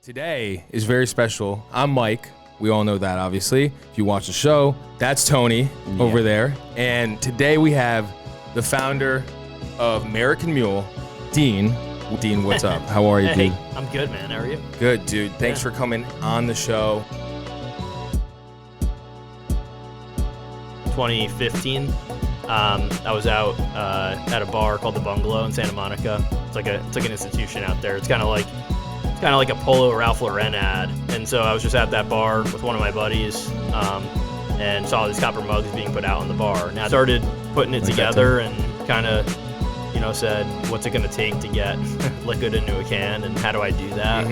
Today is very special. I'm Mike. We all know that, obviously. If you watch the show, that's Tony over there. And today we have the founder of Merican Mule, Dean. Dean, what's up? How are you, dude? Hey, I'm good, man. How are you? Good, dude. Thanks for coming on the show. 2015, I was out at a bar called the Bungalow in Santa Monica. It's like an institution out there. It's kind of like a Polo Ralph Lauren ad. And so I was just at that bar with one of my buddies and saw these copper mugs being put out on the bar. And I started putting it together and kind of, said, what's it going to take to get liquid into a can, and how do I do that?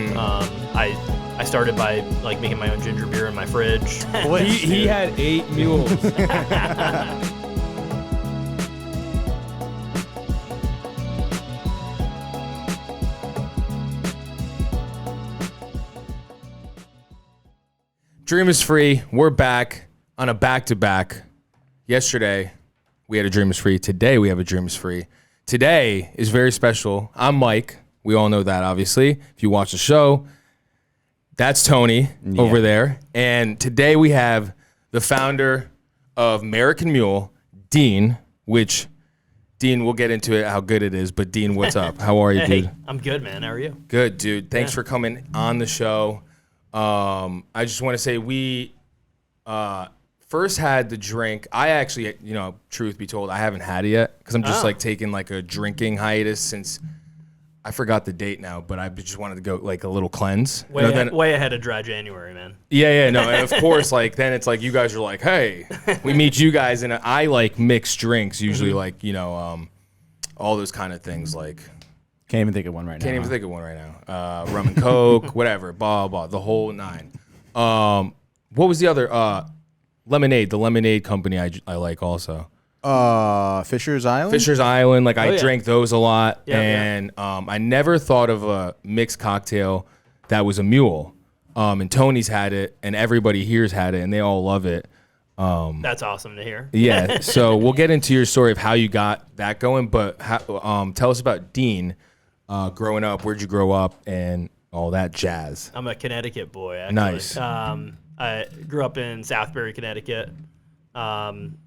I started by making my own ginger beer in my fridge. He had 8 mules. Dream is free. We're back on a back-to-back. Yesterday, we had a Dream is free. Today, we have a Dream is free. Today is very special. I'm Mike. We all know that, obviously. If you watch the show, that's Tony over there. And today we have the founder of Merican Mule, Dean, which, Dean, we'll get into it, how good it is. But, Dean, what's up? How are you, dude? Hey, I'm good, man. How are you? Good, dude. Thanks for coming on the show. I just want to say we first had the drink. I actually, truth be told, I haven't had it yet because I'm just taking a drinking hiatus since I forgot the date now, but I just wanted to go a little cleanse. Way ahead of dry January, man. Yeah, no, and of course, then it's you guys are like, hey, we meet you guys, and I like mixed drinks usually, all those kind of things Can't even think of one right now. Can't even think of one right now. Rum and Coke, whatever, blah, blah, the whole nine. What was the other? Lemonade, the lemonade company I like also. Fisher's Island? Fisher's Island, I yeah. drank those a lot. Yeah, and I never thought of a mixed cocktail that was a mule. And Tony's had it, and everybody here's had it, and they all love it. That's awesome to hear. Yeah, so we'll get into your story of how you got that going, but tell us about Dean. Growing up, where'd you grow up, and all that jazz? I'm a Connecticut boy, actually. Nice. I grew up in Southbury, Connecticut,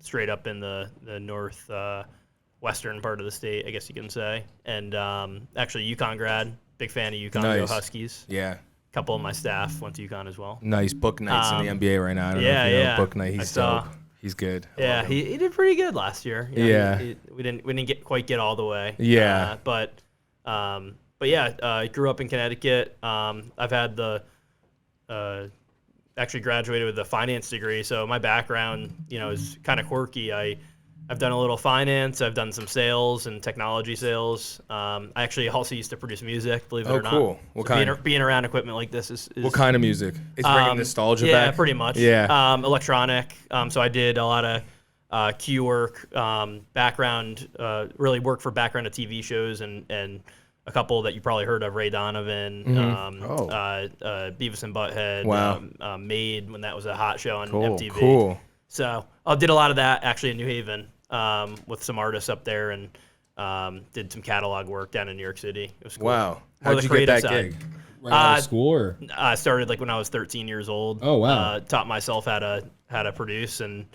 straight up in the north western part of the state, I guess you can say. And actually, UConn grad, big fan of UConn. Go Huskies. Yeah. A couple of my staff went to UConn as well. Nice. Book Knight's in the NBA right now. I don't know if you know Book Knight. He's dope. He's good. Yeah, he did pretty good last year. We didn't quite get all the way. Yeah. But yeah, I grew up in Connecticut. I've had actually graduated with a finance degree, so my background, is kind of quirky. I've done a little finance. I've done some sales and technology sales. I actually also used to produce music, believe it or not. Oh, cool. What kind? Being around equipment like this is what kind of music? It's bringing nostalgia back? Yeah, pretty much. Yeah. Electronic. So I did a lot of Q work, background, really worked for background of TV shows and a couple that you probably heard of, Ray Donovan, Beavis and Butthead, wow. Made, when that was a hot show on MTV. Cool. So I did a lot of that actually in New Haven with some artists up there, and did some catalog work down in New York City. It was cool. Wow. How did you get that gig? Right out of school, or? I started when I was 13 years old. Oh, wow. Taught myself how to produce, and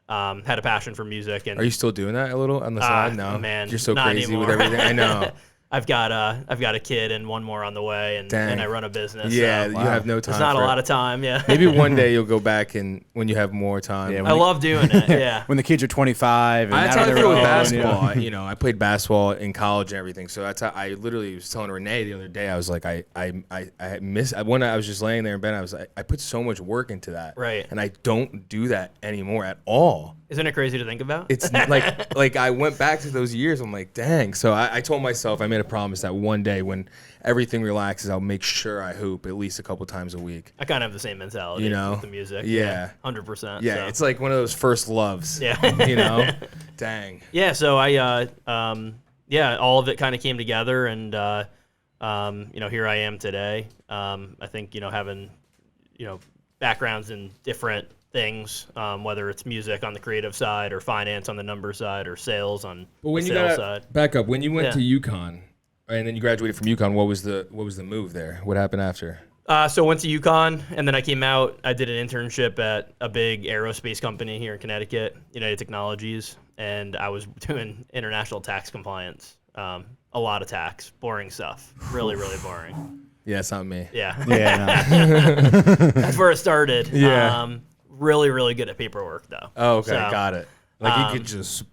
had a passion for music. And are you still doing that a little on the side? No, man, you're so not crazy anymore. with everything. I know. I've got a kid and one more on the way, and I run a business. Yeah, so you have no time. There's not a lot of time. Yeah. Maybe one day you'll go back and when you have more time. Yeah, I love doing it. Yeah. When the kids are 25 and that's how out I on feel their with own, basketball. I played basketball in college and everything. So that's how I literally was telling Renee the other day. I was like, I miss when I was just laying there in bed. I was like, I put so much work into that, right? And I don't do that anymore at all. Isn't it crazy to think about? It's like I went back to those years. I'm like, dang. So I told myself, I made a promise that one day when everything relaxes, I'll make sure I hoop at least a couple times a week. I kind of have the same mentality, with the music. Yeah. 100%. Yeah, so. it's like one of those first loves. Yeah. Dang. Yeah, so I, all of it kind of came together, and, here I am today. I think, having, backgrounds in different things, whether it's music on the creative side or finance on the number side or sales on the sales side. Back up, when you went to UConn and then you graduated from UConn, what was the move there? What happened after? So went to UConn, and then I came out. I did an internship at a big aerospace company here in Connecticut, United Technologies, and I was doing international tax compliance. A lot of tax, boring stuff, really, really boring. Yeah, it's not me. Yeah, Yeah. that's where it started. Yeah. Really, really good at paperwork though. Oh, okay, So, got it. Like you could just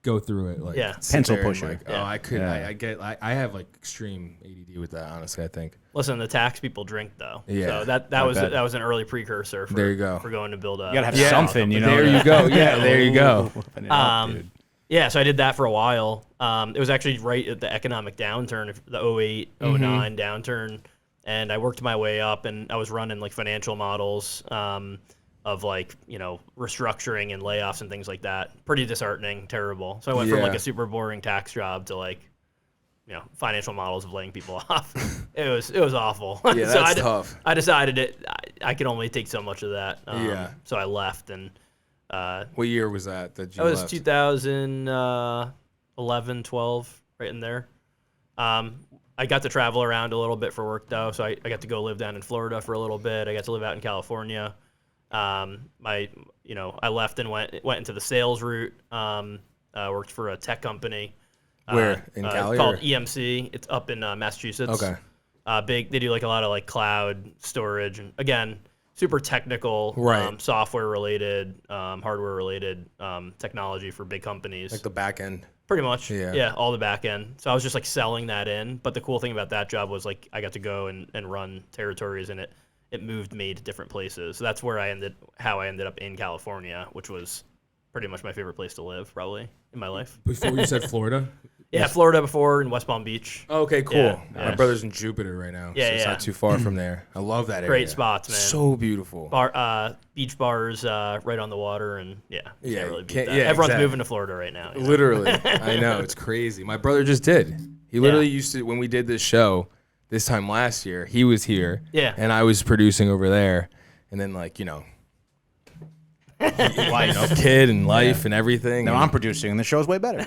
go through it, like Yeah. sit Pencil there and, pusher. like, Yeah. Oh, I could. Yeah. I have like extreme ADD with that. Honestly, I think. Listen, the tax people drink though. Yeah, So that I was bet. that was an early precursor for There you go. for going to build a. You gotta have Yeah. something, you know. There you go. Yeah, there you go. Open it up, dude. Yeah, so I did that for a while. It was actually right at the economic downturn, the 08, 09 downturn, and I worked my way up, and I was running like financial models of like, restructuring and layoffs and things like that. Pretty disheartening, terrible. So I went from like Yeah. a super boring tax job to like, financial models of laying people off. It was awful. Yeah, So that's tough. I decided I could only take so much of that. Yeah. So I left, and What year was that you that was left? 2011, 12, right in there. I got to travel around a little bit for work though, so I got to go live down in Florida for a little bit. I got to live out in California. I left and went into the sales route. Worked for a tech company. Where in Cali? Called or? EMC. It's up in Massachusetts. Okay. Big. They do like a lot of like cloud storage, and again, super technical, Right. software related, hardware related technology for big companies. Like the back end. Pretty much. Yeah. Yeah, all the back end. So I was just like selling that in. But the cool thing about that job was like I got to go and run territories, and it moved me to different places. So that's where how I ended up in California, which was pretty much my favorite place to live probably in my life. Before you said Florida. Yeah, Florida before, in West Palm Beach. Okay, cool. Yeah, My yeah. brother's in Jupiter right now. Yeah, so it's yeah. not too far from there. I love that area. Great spots, man. So beautiful. Beach bars right on the water, and yeah, Yeah, can't really beat can't- that. yeah, Everyone's exactly. moving to Florida right now. you know? Literally. I know. It's crazy. My brother just did. He literally used to, when we did this show this time last year, he was here. Yeah. And I was producing over there. And then, like, kid and life and everything. No, and- I'm producing, and the show's way better.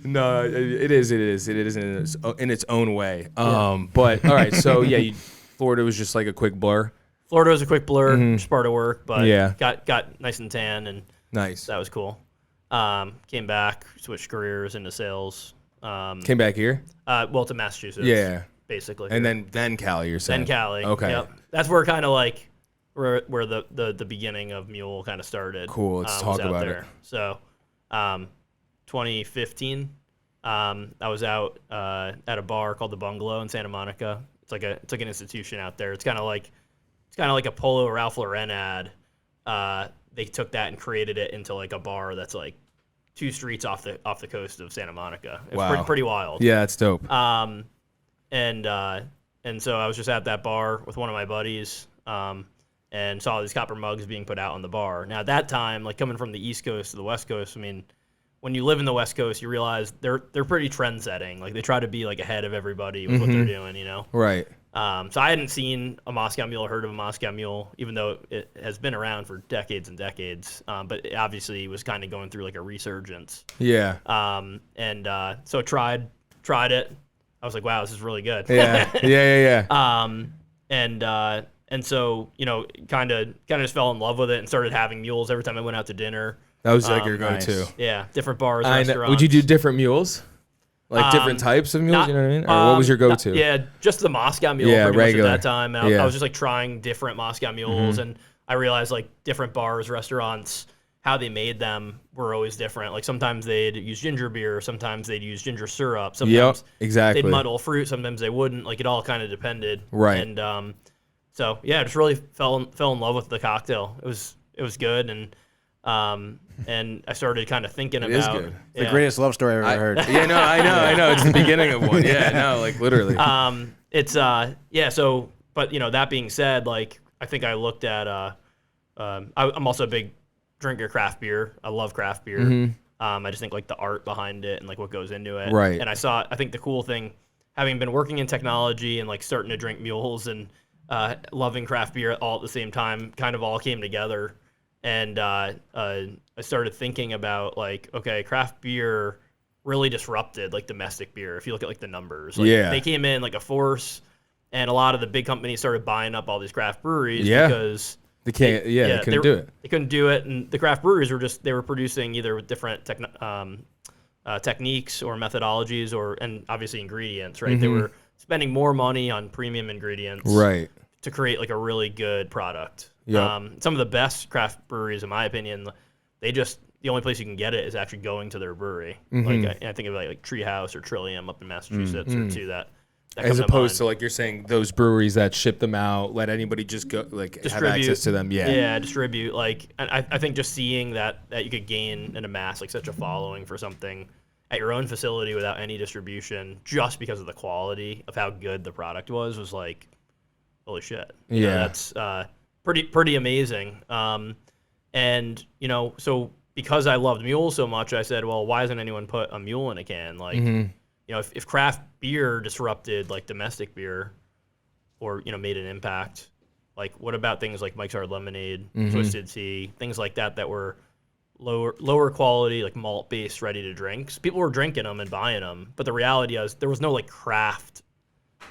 No, it is in its own way. But all right, so yeah, Florida was just like a quick blur. Florida was a quick blur, just part of work, but Yeah. got nice and tan, and Nice. that was cool. Came back, switched careers into sales. Came back here. Well, to Massachusetts. Yeah. basically. And then Cali, you're saying. then Cali. Okay. Yep. That's where kind of like where the beginning of Mule kind of started. Cool, let's was talk out about there. it. So, 2015, I was out at a bar called the Bungalow in Santa Monica. It's like an institution out there. It's kind of like a Polo Ralph Lauren ad. They took that and created it into like a bar that's like 2 streets off the coast of Santa Monica. It's Wow. pretty wild. Yeah, that's dope. And so I was just at that bar with one of my buddies, and saw these copper mugs being put out on the bar. Now at that time, like coming from the East Coast to the West Coast, I mean, when you live in the West Coast, you realize they're pretty trend setting. Like they try to be like ahead of everybody with what they're doing, you know. Right. So I hadn't seen a Moscow Mule or heard of a Moscow Mule, even though it has been around for decades and decades. But it obviously was kind of going through like a resurgence. Yeah. So tried it. I was like, wow, this is really good. Yeah. Yeah. And so, kind of just fell in love with it and started having mules every time I went out to dinner. That was like your go-to. nice. Yeah, different bars, I know. restaurants. Would you do different mules? Like different types of mules, Not- you know what I mean? Or what was your go-to? Yeah, just the Moscow Mule Yeah, pretty regular. much at that time. And I Yeah. was just like trying different Moscow Mules, and I realized like different bars, restaurants, how they made them were always different. Like sometimes they'd use ginger beer, sometimes they'd use ginger syrup, sometimes exactly. they'd muddle fruit, sometimes they wouldn't. Like it all kind of depended. Right. And so yeah, just really fell in love with the cocktail. It was good, and I started kind of thinking It about is good. The greatest love story I've ever heard. Yeah, no, I know. It's the beginning of one. Yeah, no, like literally. So but that being said, like I think I looked at I'm also a big drinker of craft beer. I love craft beer. I just think like the art behind it and like what goes into it. Right. And I think the cool thing, having been working in technology and like starting to drink mules and loving craft beer all at the same time, kind of all came together. And I started thinking about like, okay, craft beer really disrupted like domestic beer. If you look at like the numbers, like, Yeah. they came in like a force. And a lot of the big companies started buying up all these craft breweries because they can't. They couldn't do it. They couldn't do it, and the craft breweries were producing either with different techniques or methodologies, and obviously ingredients. Right, they were spending more money on premium ingredients, right, to create like a really good product. Yeah. Some of the best craft breweries, in my opinion, the only place you can get it is actually going to their brewery. Like I think of like Treehouse or Trillium up in Massachusetts or two that as opposed to like you're saying those breweries that ship them out, let anybody just go have access to them. Yeah, distribute. Like I think just seeing that you could gain and amass like such a following for something at your own facility without any distribution, just because of the quality of how good the product was like, holy shit. You know, that's pretty amazing. And so because I loved mules so much, I said, well, why hasn't anyone put a mule in a can? Like, if craft beer disrupted like domestic beer, or made an impact, like what about things like Mike's Hard Lemonade, Twisted Tea, things like that were lower quality, like malt based ready to drinks. People were drinking them and buying them, but the reality is there was no like craft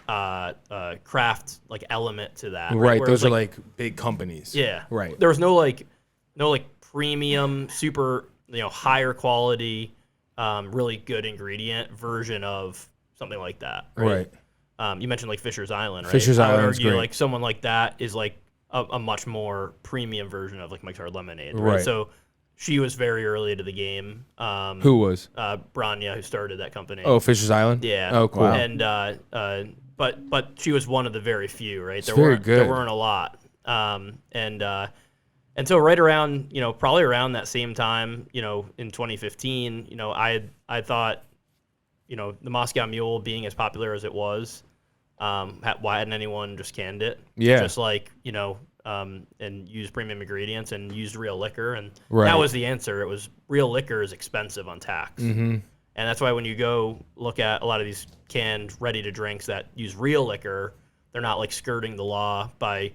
like element to that. Right, those are like big companies. Yeah, right. There was no premium, super higher quality, really good ingredient version of something like that. Right. You mentioned like Fisher's Island, right? Fisher's Island. I would argue great. like someone like that is like a much more premium version of like Mike's Hard Lemonade. Right. So she was very early into the game. Who was? Branya, who started that company. Oh, Fisher's Island. Yeah. Oh, cool. Wow. And but she was one of the very few, right? There weren't a lot. And so right around, probably around that same time, in 2015, I thought, the Moscow Mule being as popular as it was, why hadn't anyone just canned it? Yeah. Just like, and used premium ingredients and used real liquor. And Right. that was the answer. It was real liquor is expensive on tax. And that's why when you go look at a lot of these canned ready to drinks that use real liquor, they're not like skirting the law by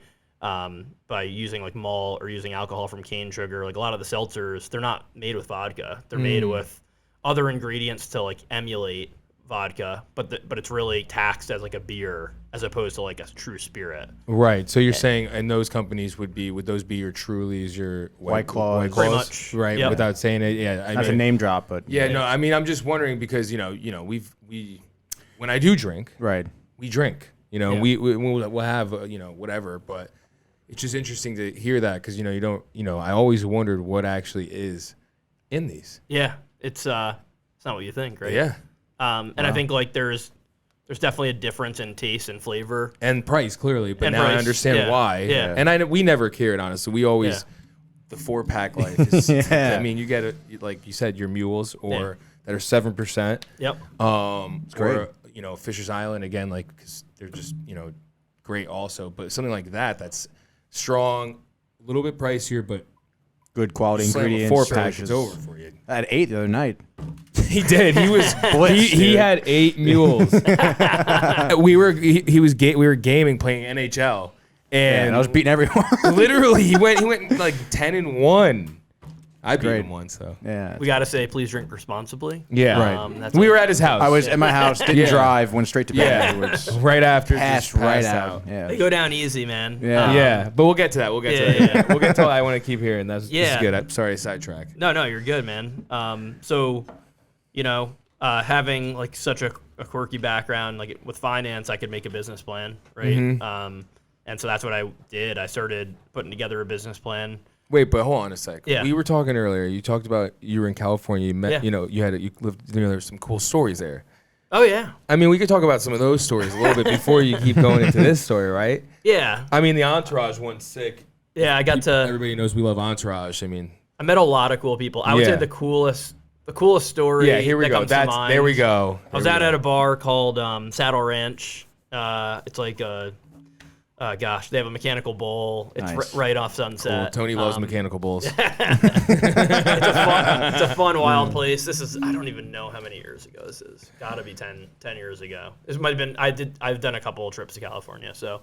using like malt or using alcohol from cane sugar. Like a lot of the seltzers, they're not made with vodka. They're made with other ingredients to like emulate vodka, but it's really taxed as like a beer as opposed to like a true spirit. Right. So you're saying, and those companies would those be your Trulies, your White Claws. Pretty much. Right. Yep. Without saying it. Yeah. That's a name drop, but Yeah. No. I mean, I'm just wondering because we when I do drink, right. we drink. Yeah. We'll have whatever, but it's just interesting to hear that because you don't I always wondered what actually is in these. Yeah, it's not what you think, right? Yeah. And I think like there's definitely a difference in taste and flavor And price clearly, but And now I price, understand yeah, why. yeah. And we never cared honestly. We always the 4-pack life. Is, Yeah. I mean, you get it like you said, your mules or that are 7%. Yep. great. Or Fisher's Island again, like because they're just great also. But something like that's strong, a little bit pricier, but Good quality slam a ingredients. 4-pack, it's over for you. I had 8 the other night. He did. He was Blitz, he dude. had 8 mules. we were gaming playing NHL, and I was beating everyone. literally he went like 10-1. I beat Great. him once though. Yeah. We got to say, please drink responsibly. Yeah, Right. That's we were at his house. I was at my house, didn't Yeah. drive, went straight to bed yeah afterwards. right after Passed just right passed out. Yeah. They go down easy, man. Yeah. Yeah, but we'll get to that. We'll get to Yeah, that. yeah. We'll get to. I want to keep hearing. This is Yeah. good. I'm sorry, sidetrack. No, you're good, man. So, having like such a quirky background, like with finance, I could make a business plan, right? And so that's what I did. I started putting together a business plan. Wait, but hold on a sec. Yeah. We were talking earlier. You talked about you were in California. You met. Yeah. You lived. There's some cool stories there. Oh yeah, I mean, we could talk about some of those stories a little bit before you keep going into this story, right? yeah, I mean, the Entourage one's sick. yeah. I got to. Everybody knows we love Entourage. I mean, I met a lot of cool people. I would say Yeah. the coolest story. yeah. Here we that go. comes to mind. There we go. I was out at a bar called Saddle Ranch. It's like they have a mechanical bull. It's Nice. right off Cool. Sunset. Tony loves mechanical bulls. It's a fun, wild place. This is, I don't even know how many years ago this is. Gotta be 10 years ago. This might have been, I've done a couple of trips to California, so.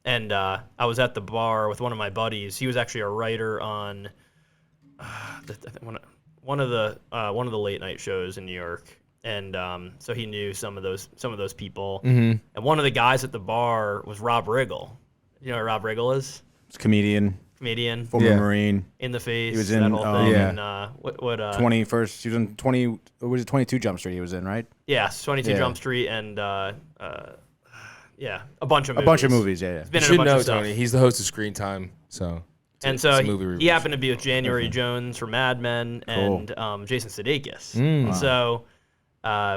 And I was at the bar with one of my buddies. He was actually a writer on one of the late night shows in New York. So he knew some of those people. Mm-hmm. And one of the guys at the bar was Rob Riggle. You know what Rob Riggle is? It's a comedian, Comedian. former Marine. In the Face. He was that in, whole thing. yeah. And, what 21st. He was in 20. What was it? 22 Jump Street. He was in, right? Yeah, 22 Yeah. Jump Street and yeah, a bunch of movies. A bunch of movies. Yeah. He's been You in a should bunch know of stuff. Tony. He's the host of Screen Time, so. And it's so a movie he review. happened to be with January Jones from Mad Men and Jason Sudeikis. And so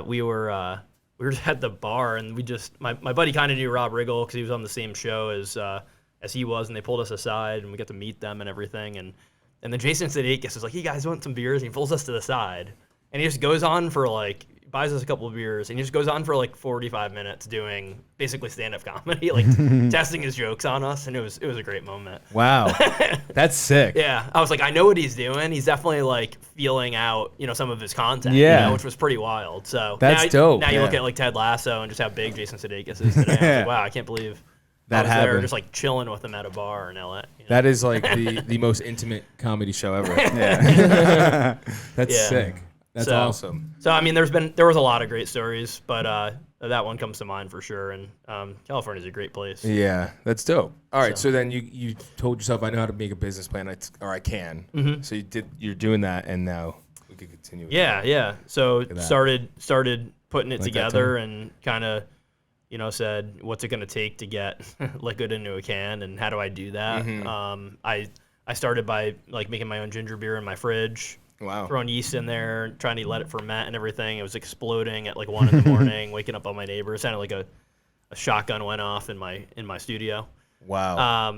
we were at the bar, and my buddy kind of knew Rob Riggle because he was on the same show as he was, and they pulled us aside, and we got to meet them and everything. And then Jason Sudeikis is like, "Hey guys, want some beers?" And he pulls us to the side, and he just goes on for like, buys us a couple of beers, and he just goes on for like 45 minutes doing basically stand-up comedy, like testing his jokes on us, and it was a great moment. Wow. That's sick. Yeah, I was like, I know what he's doing. He's definitely like feeling out, some of his content. Yeah. Which was pretty wild. So That's dope. Now you look Yeah. at like Ted Lasso and just how big Jason Sudeikis is today. I was like, wow, I can't believe That I was there happened. just like chilling with him at a bar in LA. That is like the most intimate comedy show ever. Yeah. That's Yeah. sick. That's So- awesome. So I mean, there was a lot of great stories, but that one comes to mind for sure. And California's a great place. Yeah, that's dope. All right, so then you told yourself, I know how to make a business plan, or I can. Mm-hmm. So you're doing that, and now we can continue. with that. Yeah. So that. started putting it Like that, together and kind of, said, what's it going to take to get liquid into a can, and how do I do that? Mm-hmm. I started by like making my own ginger beer in my fridge, Wow. throwing yeast in there, trying to let it ferment and everything. It was exploding at like 1 in the morning, waking up all my neighbors. Sounded like a shotgun went off in my studio. Wow.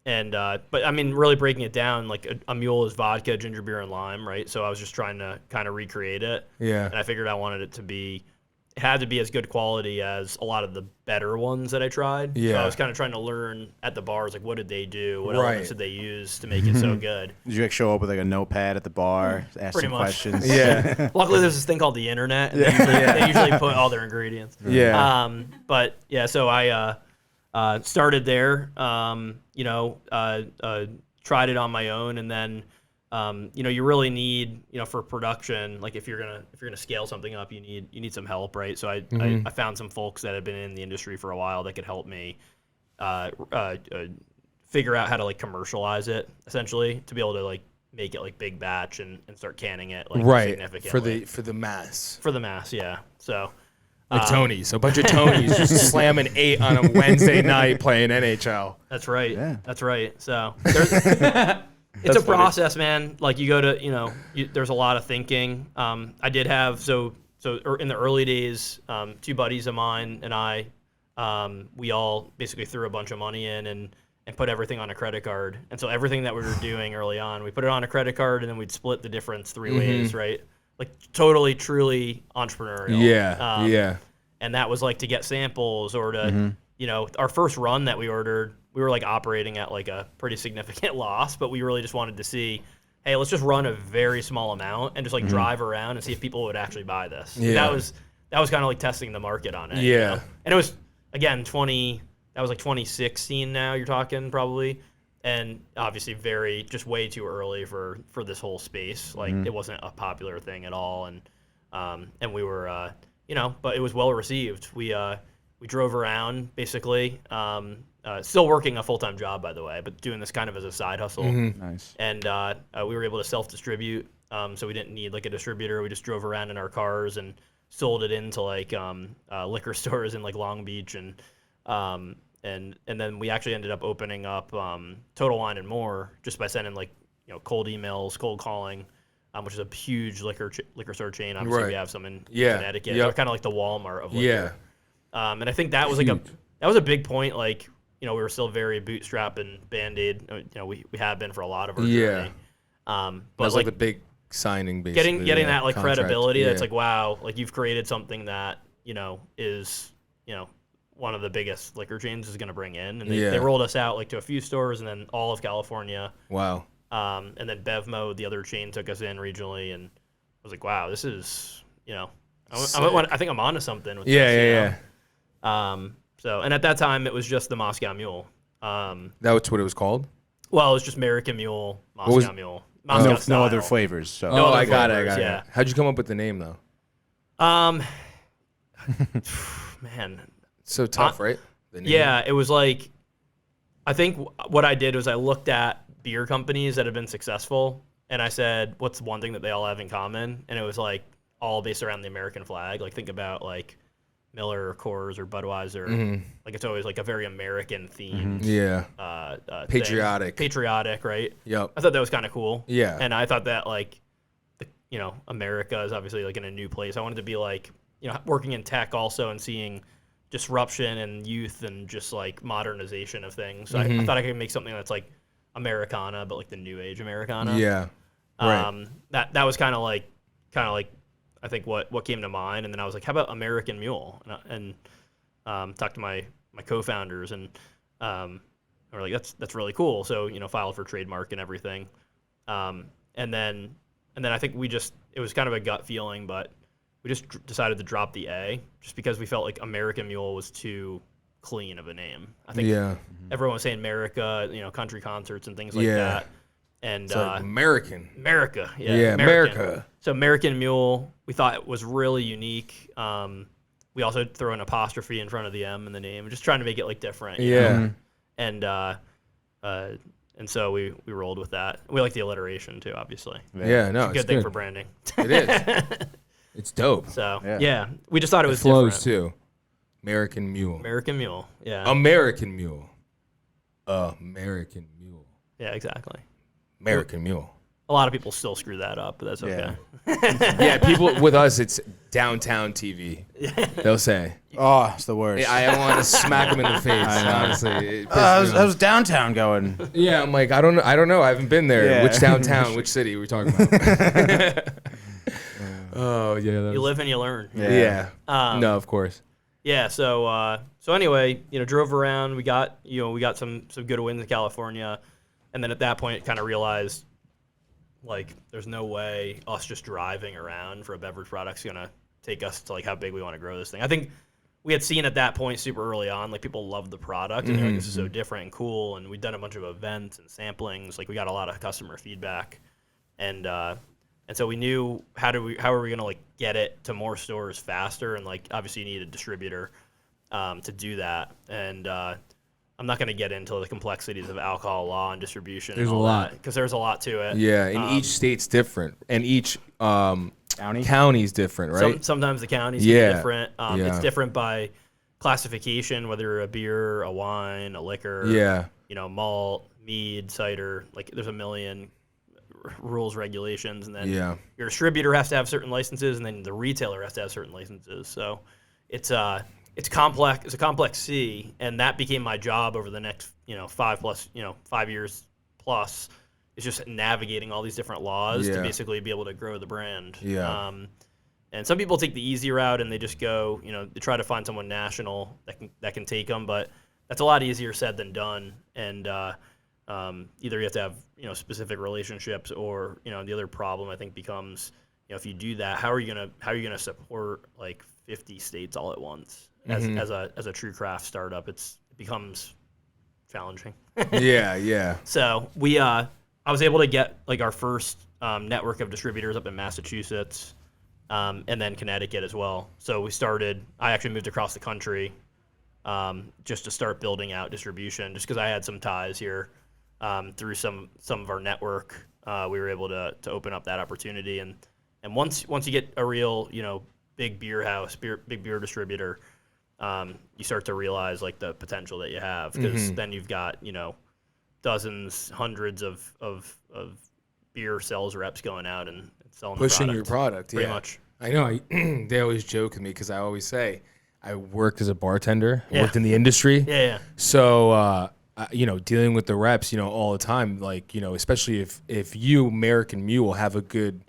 But I mean, really breaking it down, like a mule is vodka, ginger beer, and lime, right? So I was just trying to kind of recreate it. Yeah. And I figured I wanted it had to be as good quality as a lot of the better ones that I tried. So Yeah. I was kind of trying to learn at the bars, like what did they do? What Right. elements did they use to make it so good? Did you like show up with like a notepad at the bar, ask Pretty some much. questions? Yeah. Luckily, there's this thing called the internet. And they usually put all their ingredients. Yeah. But yeah, so I started there. Tried it on my own, and then you really need for production, like if you're gonna scale something up, you need some help, right? So I found some folks that had been in the industry for a while that could help me figure out how to like commercialize it, essentially, to be able to like make it like big batch and start canning it like Right. significantly For the mass. for the mass. Yeah. So Like Tonys. A bunch of Tonys just slamming 8 on a Wednesday night playing NHL. that's right. Yeah. That's right. So it's a process, man. Like you go to, there's a lot of thinking. I did have, so in the early days, 2 buddies of mine and I, we all basically threw a bunch of money in and put everything on a credit card. And so everything that we were doing early on, we put it on a credit card and then we'd split the difference 3 ways, right? Like totally, truly entrepreneurial. Yeah. Yeah. And that was like to get samples or to, our first run that we ordered, we were like operating at like a pretty significant loss, but we really just wanted to see, hey, let's just run a very small amount and just like drive around and see if people would actually buy this. Yeah. That was kind of like testing the market on it. Yeah. And it was, again, that was like 2016 now you're talking probably. And obviously just way too early for this whole space. Like it wasn't a popular thing at all. And we were, but it was well received. We drove around basically, still working a full-time job, by the way, but doing this kind of as a side hustle. Nice. And we were able to self-distribute, so we didn't need like a distributor. We just drove around in our cars and sold it into like liquor stores in like Long Beach, and then we actually ended up opening up Total Wine and More just by sending like cold emails, cold calling. Which is a huge liquor store chain. Obviously, Right. we have some in Yeah. Connecticut. Yep. They're kind of like the Walmart of liquor. Yeah. And I think that was a big point. Like, we were still very bootstrap and Band-Aid. We have been for a lot of our journey. That But was like the big signing, basically. getting that like contract. credibility. Yeah. That's like, wow, like you've created something that is one of the biggest liquor chains is going to bring in, and they rolled us out like to a few stores and then all of California. Wow. And then Bevmo, the other chain, took us in regionally, and I was like, wow, this is I think I'm onto something with this. Yeah. So, and at that time, it was just the Moscow Mule. That's what it was called? Well, it was just Merican Mule, Moscow Mule. Moscow No style. other flavors. So No other I got flavors, it. yeah. How'd you come up with the name, though? Man, So tough, right? The name. yeah, it was like, I think what I did was I looked at beer companies that have been successful, and I said, what's one thing that they all have in common? And it was like all based around the American flag. Like think about like Miller or Coors or Budweiser. Like it's always like a very American themed. Yeah. Patriotic. Patriotic, right? Yep. I thought that was kind of cool. Yeah. And I thought that like, America is obviously like in a new place. I wanted to be like, working in tech also and seeing disruption and youth and just like modernization of things. So I thought I could make something that's like Americana, but like the new age Americana. Yeah. Right. That was kind of like I think what came to mind. And then I was like, how about American Mule? And talked to my co-founders and we're like, that's really cool. So filed for trademark and everything. And then I think it was kind of a gut feeling, but we just decided to drop the A just because we felt like American Mule was too clean of a name. I think everyone was saying America, country concerts and things like that. And it's like America. Yeah, America. So Merican Mule, we thought it was really unique. We also throw an apostrophe in front of the M in the name, just trying to make it like different. Yeah. And so we rolled with that. We like the alliteration too, obviously. Yeah, no, It's a good thing for branding. It is. It's dope. So yeah, we just thought it was flows different. too. American Mule. American Mule. Yeah. American Mule. American Mule. Yeah, exactly. American Mule. A lot of people still screw that up, but that's okay. Yeah, people with us, it's downtown TV. They'll say. Oh, it's the worst. I want to smack them in the face. Honestly, I was downtown going. Yeah, I'm like, I don't know. I haven't been there. Yeah. Which downtown? Which city are we talking about? Oh yeah. You live and you learn. Yeah. No, of course. Yeah. So anyway, drove around. We got some good wins in California, and then at that point, kind of realized like there's no way us just driving around for a beverage product's gonna take us to like how big we want to grow this thing. I think we had seen at that point super early on, like people loved the product and they're like, this is so different and cool. And we'd done a bunch of events and samplings. Like we got a lot of customer feedback, and so we knew how are we gonna like get it to more stores faster. And like obviously you need a distributor to do that. And I'm not going to get into the complexities of alcohol law and distribution. There's and all a lot. because there's a lot to it. Yeah, and each state's different, and each county's different, right? Sometimes the counties are different. It's different by classification, whether you're a beer, a wine, a liquor. Yeah. Malt, mead, cider. Like there's a million rules, regulations, and then your distributor has to have certain licenses, and then the retailer has to have certain licenses. So it's complex. It's a complex C, and that became my job over the next 5 years plus. Is just navigating all these different laws to basically be able to grow the brand. Yeah. And some people take the easy route and they just go, they try to find someone national that can take them, but that's a lot easier said than done. And either you have to have specific relationships, or the other problem I think becomes if you do that, how are you gonna support like 50 states all at once? As a true craft startup, it becomes challenging. Yeah. So I was able to get like our first network of distributors up in Massachusetts, and then Connecticut as well. So I actually moved across the country just to start building out distribution, just because I had some ties here through some of our network. We were able to open up that opportunity, and once you get a real big beer house, big beer distributor. You start to realize like the potential that you have, because then you've got dozens, hundreds of beer sales reps going out and selling pushing the your product. pretty much. I know. They always joke with me because I always say I worked as a bartender, worked in the industry. Yeah. So dealing with the reps, all the time, like especially if you Merican Mule have a good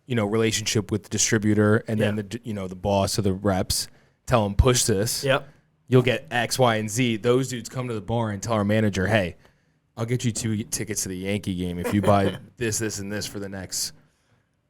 relationship with the distributor, and then the boss of the reps. Tell them push this. Yep. You'll get X, Y, and Z. Those dudes come to the bar and tell our manager, "Hey, I'll get you 2 tickets to the Yankee game if you buy this, and this for the next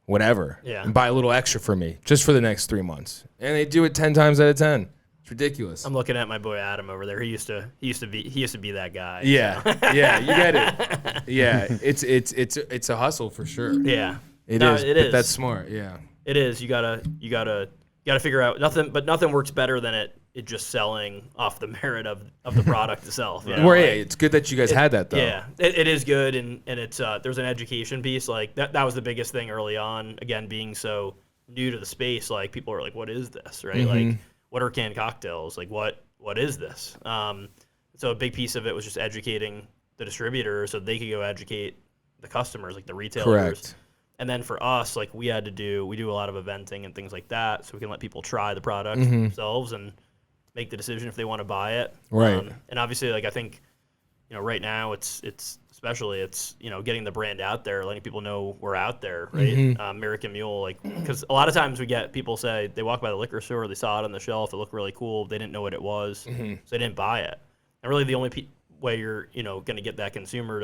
whatever. Yeah. And buy a little extra for me just for the next 3 months." And they do it 10 times out of 10. It's ridiculous. I'm looking at my boy Adam over there. He used to be that guy. Yeah. So. Yeah. You get it. Yeah. It's a hustle for sure. Yeah. It is. But that's smart. Yeah. It is. You gotta got to figure out nothing works better than it just selling off the merit of the product itself. You know? Well, yeah, it's good that you guys had that though. Yeah, it is good, and it's there's an education piece. Like that was the biggest thing early on. Again, being so new to the space, like people are like, what is this, right? Like, what are canned cocktails? Like, what is this? So a big piece of it was just educating the distributor so they could go educate the customers, like the retailers. Correct. And then for us, like we do a lot of eventing and things like that, so we can let people try the product themselves and make the decision if they want to buy it. Right. And obviously, like I think, right now it's especially getting the brand out there, letting people know we're out there, right? Merican Mule, like because a lot of times we get people say they walk by the liquor store, they saw it on the shelf, it looked really cool, they didn't know what it was, so they didn't buy it. And really, the only way you're going to get that consumer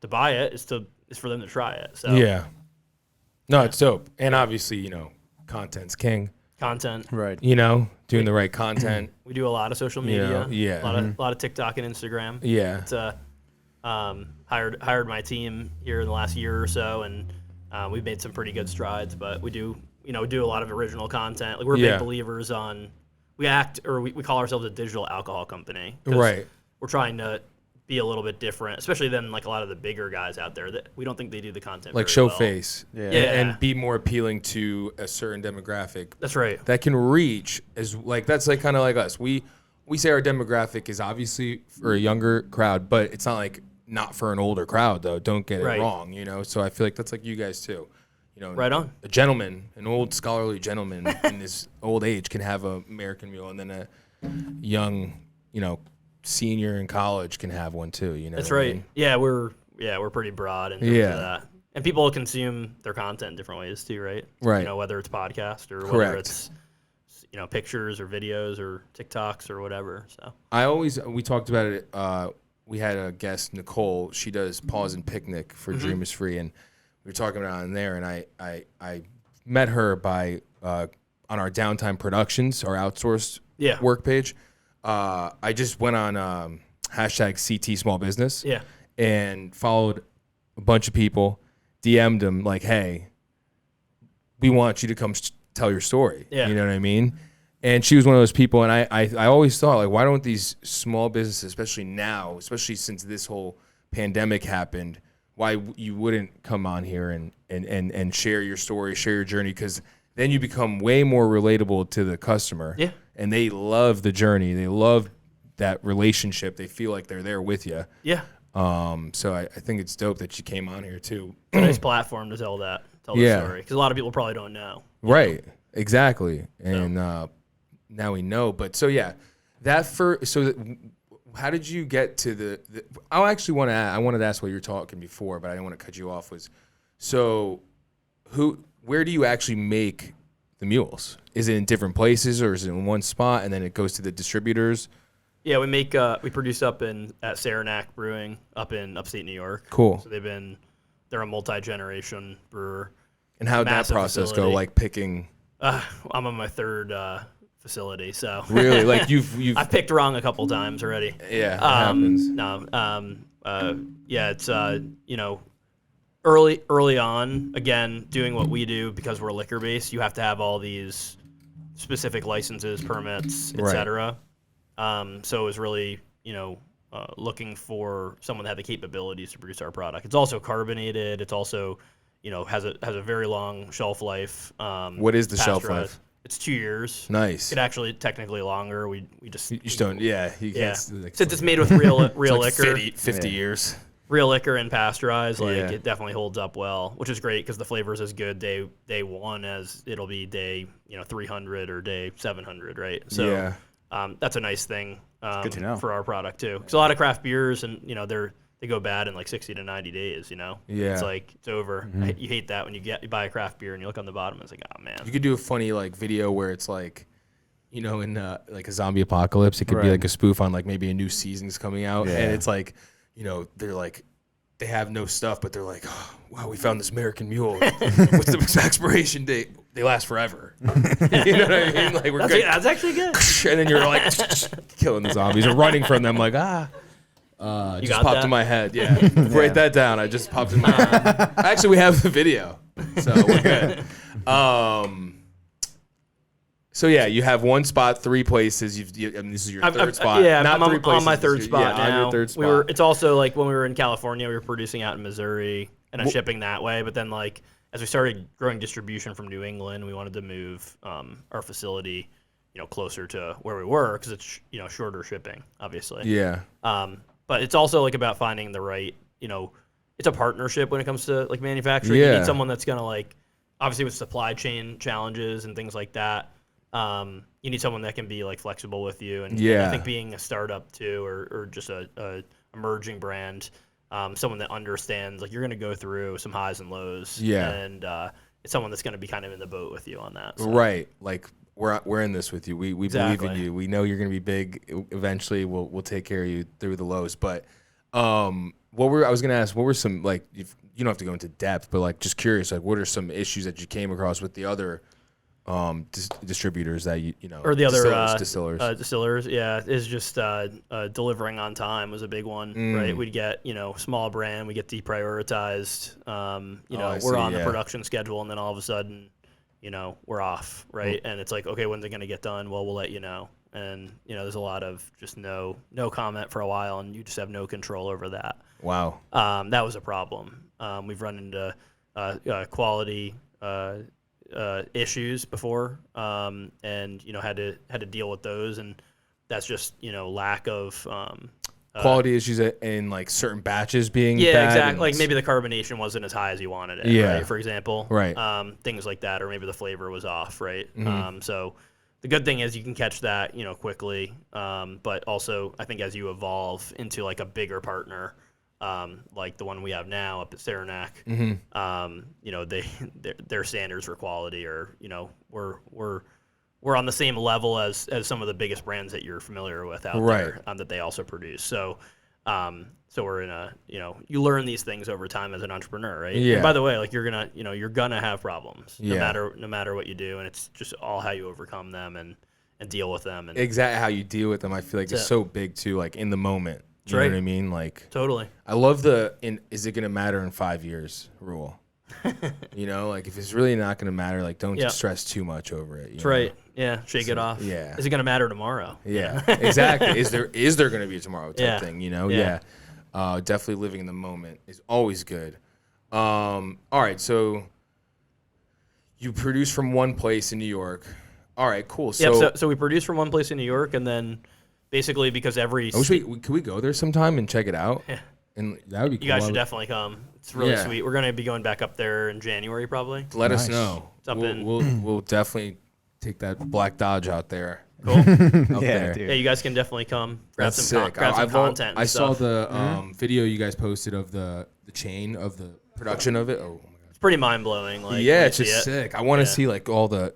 to buy it is for them to try it. So yeah. No, it's dope. And obviously, content's king. Content. Right. Doing the right content. We do a lot of social media. Yeah. A lot of TikTok and Instagram. Yeah. It's, hired my team here in the last year or so, and we've made some pretty good strides. But we do a lot of original content. Like we're big believers on. We call ourselves a digital alcohol company. Right. We're trying to be a little bit different, especially than like a lot of the bigger guys out there that we don't think they do the content Like very show well. face. Yeah. And be more appealing to a certain demographic. That's right. That can reach that's like kind of like us. We say our demographic is obviously for a younger crowd, but it's not like not for an older crowd though. Don't get it wrong, So I feel like that's like you guys too. Right on. A gentleman, an old scholarly gentleman in his old age can have a Merican Mule, and then a young, senior in college can have one too. That's what I right. mean? Yeah, we're pretty broad in terms of that. And people consume their content in different ways too, right? Right. Whether it's podcast or whether Correct. it's pictures or videos or TikToks or whatever. So We talked about it. We had a guest, Nicole. She does Pause and Picnic for Dream is Free, and we were talking about it on there. And I met her by on our Downtime Productions, our outsourced work page. I just went on hashtag CT Small Business and followed a bunch of people, DM'd them like, hey, we want you to come tell your story. Yeah. You know what I mean? And she was one of those people, and I always thought, like, why don't these small businesses, especially now, especially since this whole pandemic happened, why you wouldn't come on here and share your story, share your journey, because then you become way more relatable to the customer. Yeah. And they love the journey. They love that relationship. They feel like they're there with you. yeah, So I think it's dope that you came on here too. it's a nice platform to tell the story because a lot of people probably don't know. Right. Exactly. And now we know. But so yeah, how did you get to the I actually wanted to ask what you were talking before, but I didn't want to cut you off. Where do you actually make the mules? Is it in different places, or is it in one spot and then it goes to the distributors? Yeah, we produce at Saranac Brewing up in upstate New York. Cool. So they're a multi-generation brewer. And how'd that Massive process go? facility. Like picking. I'm on my third facility, so Really? Like you've I've picked wrong a couple times already. yeah, it happens. It's early on, again, doing what we do because we're liquor based, you have to have all these specific licenses, permits, Right. etc. So it was really, looking for someone that had the capabilities to produce our product. It's also carbonated. It's also, has a very long shelf life. What is the shelf life? pasteurized. It's 2 years. Nice. It actually technically longer. We just You just don't. Yeah. You yeah. can't, like, Since it's made with real it's like liquor. 50 years. Real liquor and pasteurized, Yeah. it definitely holds up well, which is great because the flavor is as good day one as it'll be day 300 or day 700, right? So Yeah. that's a nice thing good to know. for our product too. Because a lot of craft beers and they go bad in like 60 to 90 days. Yeah. It's like it's over. You hate that when you buy a craft beer and you look on the bottom and it's like, oh man. You could do a funny like video where it's like, in like a zombie apocalypse, it could be Right. like a spoof on like maybe a new season's coming out, Yeah. and it's like, they're like, they have no stuff, but they're like, oh, wow, we found this Merican Mule. What's the expiration date? They last forever. You know what I mean? Like we're good. That's actually good. And then you're like killing the zombies or running from them. Like just got popped that? in my head. Yeah, write that down. I just popped in my head. Actually, we have the video, so we're good. So yeah, you have one spot, 3 places. And this is your third spot. Yeah, not I'm 3 places. on my third spot now. On your third spot. It's also like when we were in California, we were producing out in Missouri and shipping that way. But then like as we started growing distribution from New England, we wanted to move our facility, closer to where we were because it's shorter shipping, obviously. Yeah. But it's also like about finding the right, it's a partnership when it comes to like manufacturing. You need someone that's gonna like, obviously with supply chain challenges and things like that. You need someone that can be like flexible with you, and I think being a startup too, or just a emerging brand, someone that understands like you're going to go through some highs and lows, and it's someone that's going to be kind of in the boat with you on that. So. Right, like we're in this with you. We believe in you. We know you're going to be big eventually. We'll take care of you through the lows. But I was going to ask, what were some like you don't have to go into depth, but like just curious, like what are some issues that you came across with the other distributors that or the other distillers, is just delivering on time was a big one, right? We'd get small brand, we get deprioritized, we're on the production schedule, and then all of a sudden, we're off, right? And it's like, okay, when's it gonna get done? Well, we'll let you know. And there's a lot of just no comment for a while, and you just have no control over that. Wow. That was a problem. We've run into quality issues before, and had to deal with those, and that's just lack of quality issues in like certain batches being bad exactly. Like maybe the carbonation wasn't as high as you wanted it, right? For example, right. Things like that, or maybe the flavor was off, right? So the good thing is you can catch that quickly, but also I think as you evolve into like a bigger partner, like the one we have now up at Saranac, their standards for quality are, we're on the same level as some of the biggest brands that you're familiar with out there, that they also produce. So, so we're in a, you learn these things over time as an entrepreneur, right? Yeah. And by the way, like you're gonna have problems no matter what you do, and it's just all how you overcome them and deal with them. And exactly how you deal with them. I feel like it's so big too, like in the moment. You know what I mean? Like totally. I love is it gonna matter in 5 years rule? Like if it's really not gonna matter, like don't stress too much over it. That's right. Yeah. Shake it off. Yeah. Is it gonna matter tomorrow? Yeah. Exactly. Is there gonna be a tomorrow type thing? Yeah. Definitely living in the moment is always good. All right. So you produce from one place in New York. All right. Cool. So we produce from one place in New York, and then. Basically, because could we go there sometime and check it out? Yeah. And that would be cool. You guys should definitely come. It's really sweet. We're going to be going back up there in January, probably. Let us know. We'll definitely take that Black Dodge out there. Cool. There. Yeah, you guys can definitely come. Grab That's some sick. content. I saw the video you guys posted of the chain of the production of it. Oh my god, it's pretty mind blowing. Like it's just sick. I want to see like all the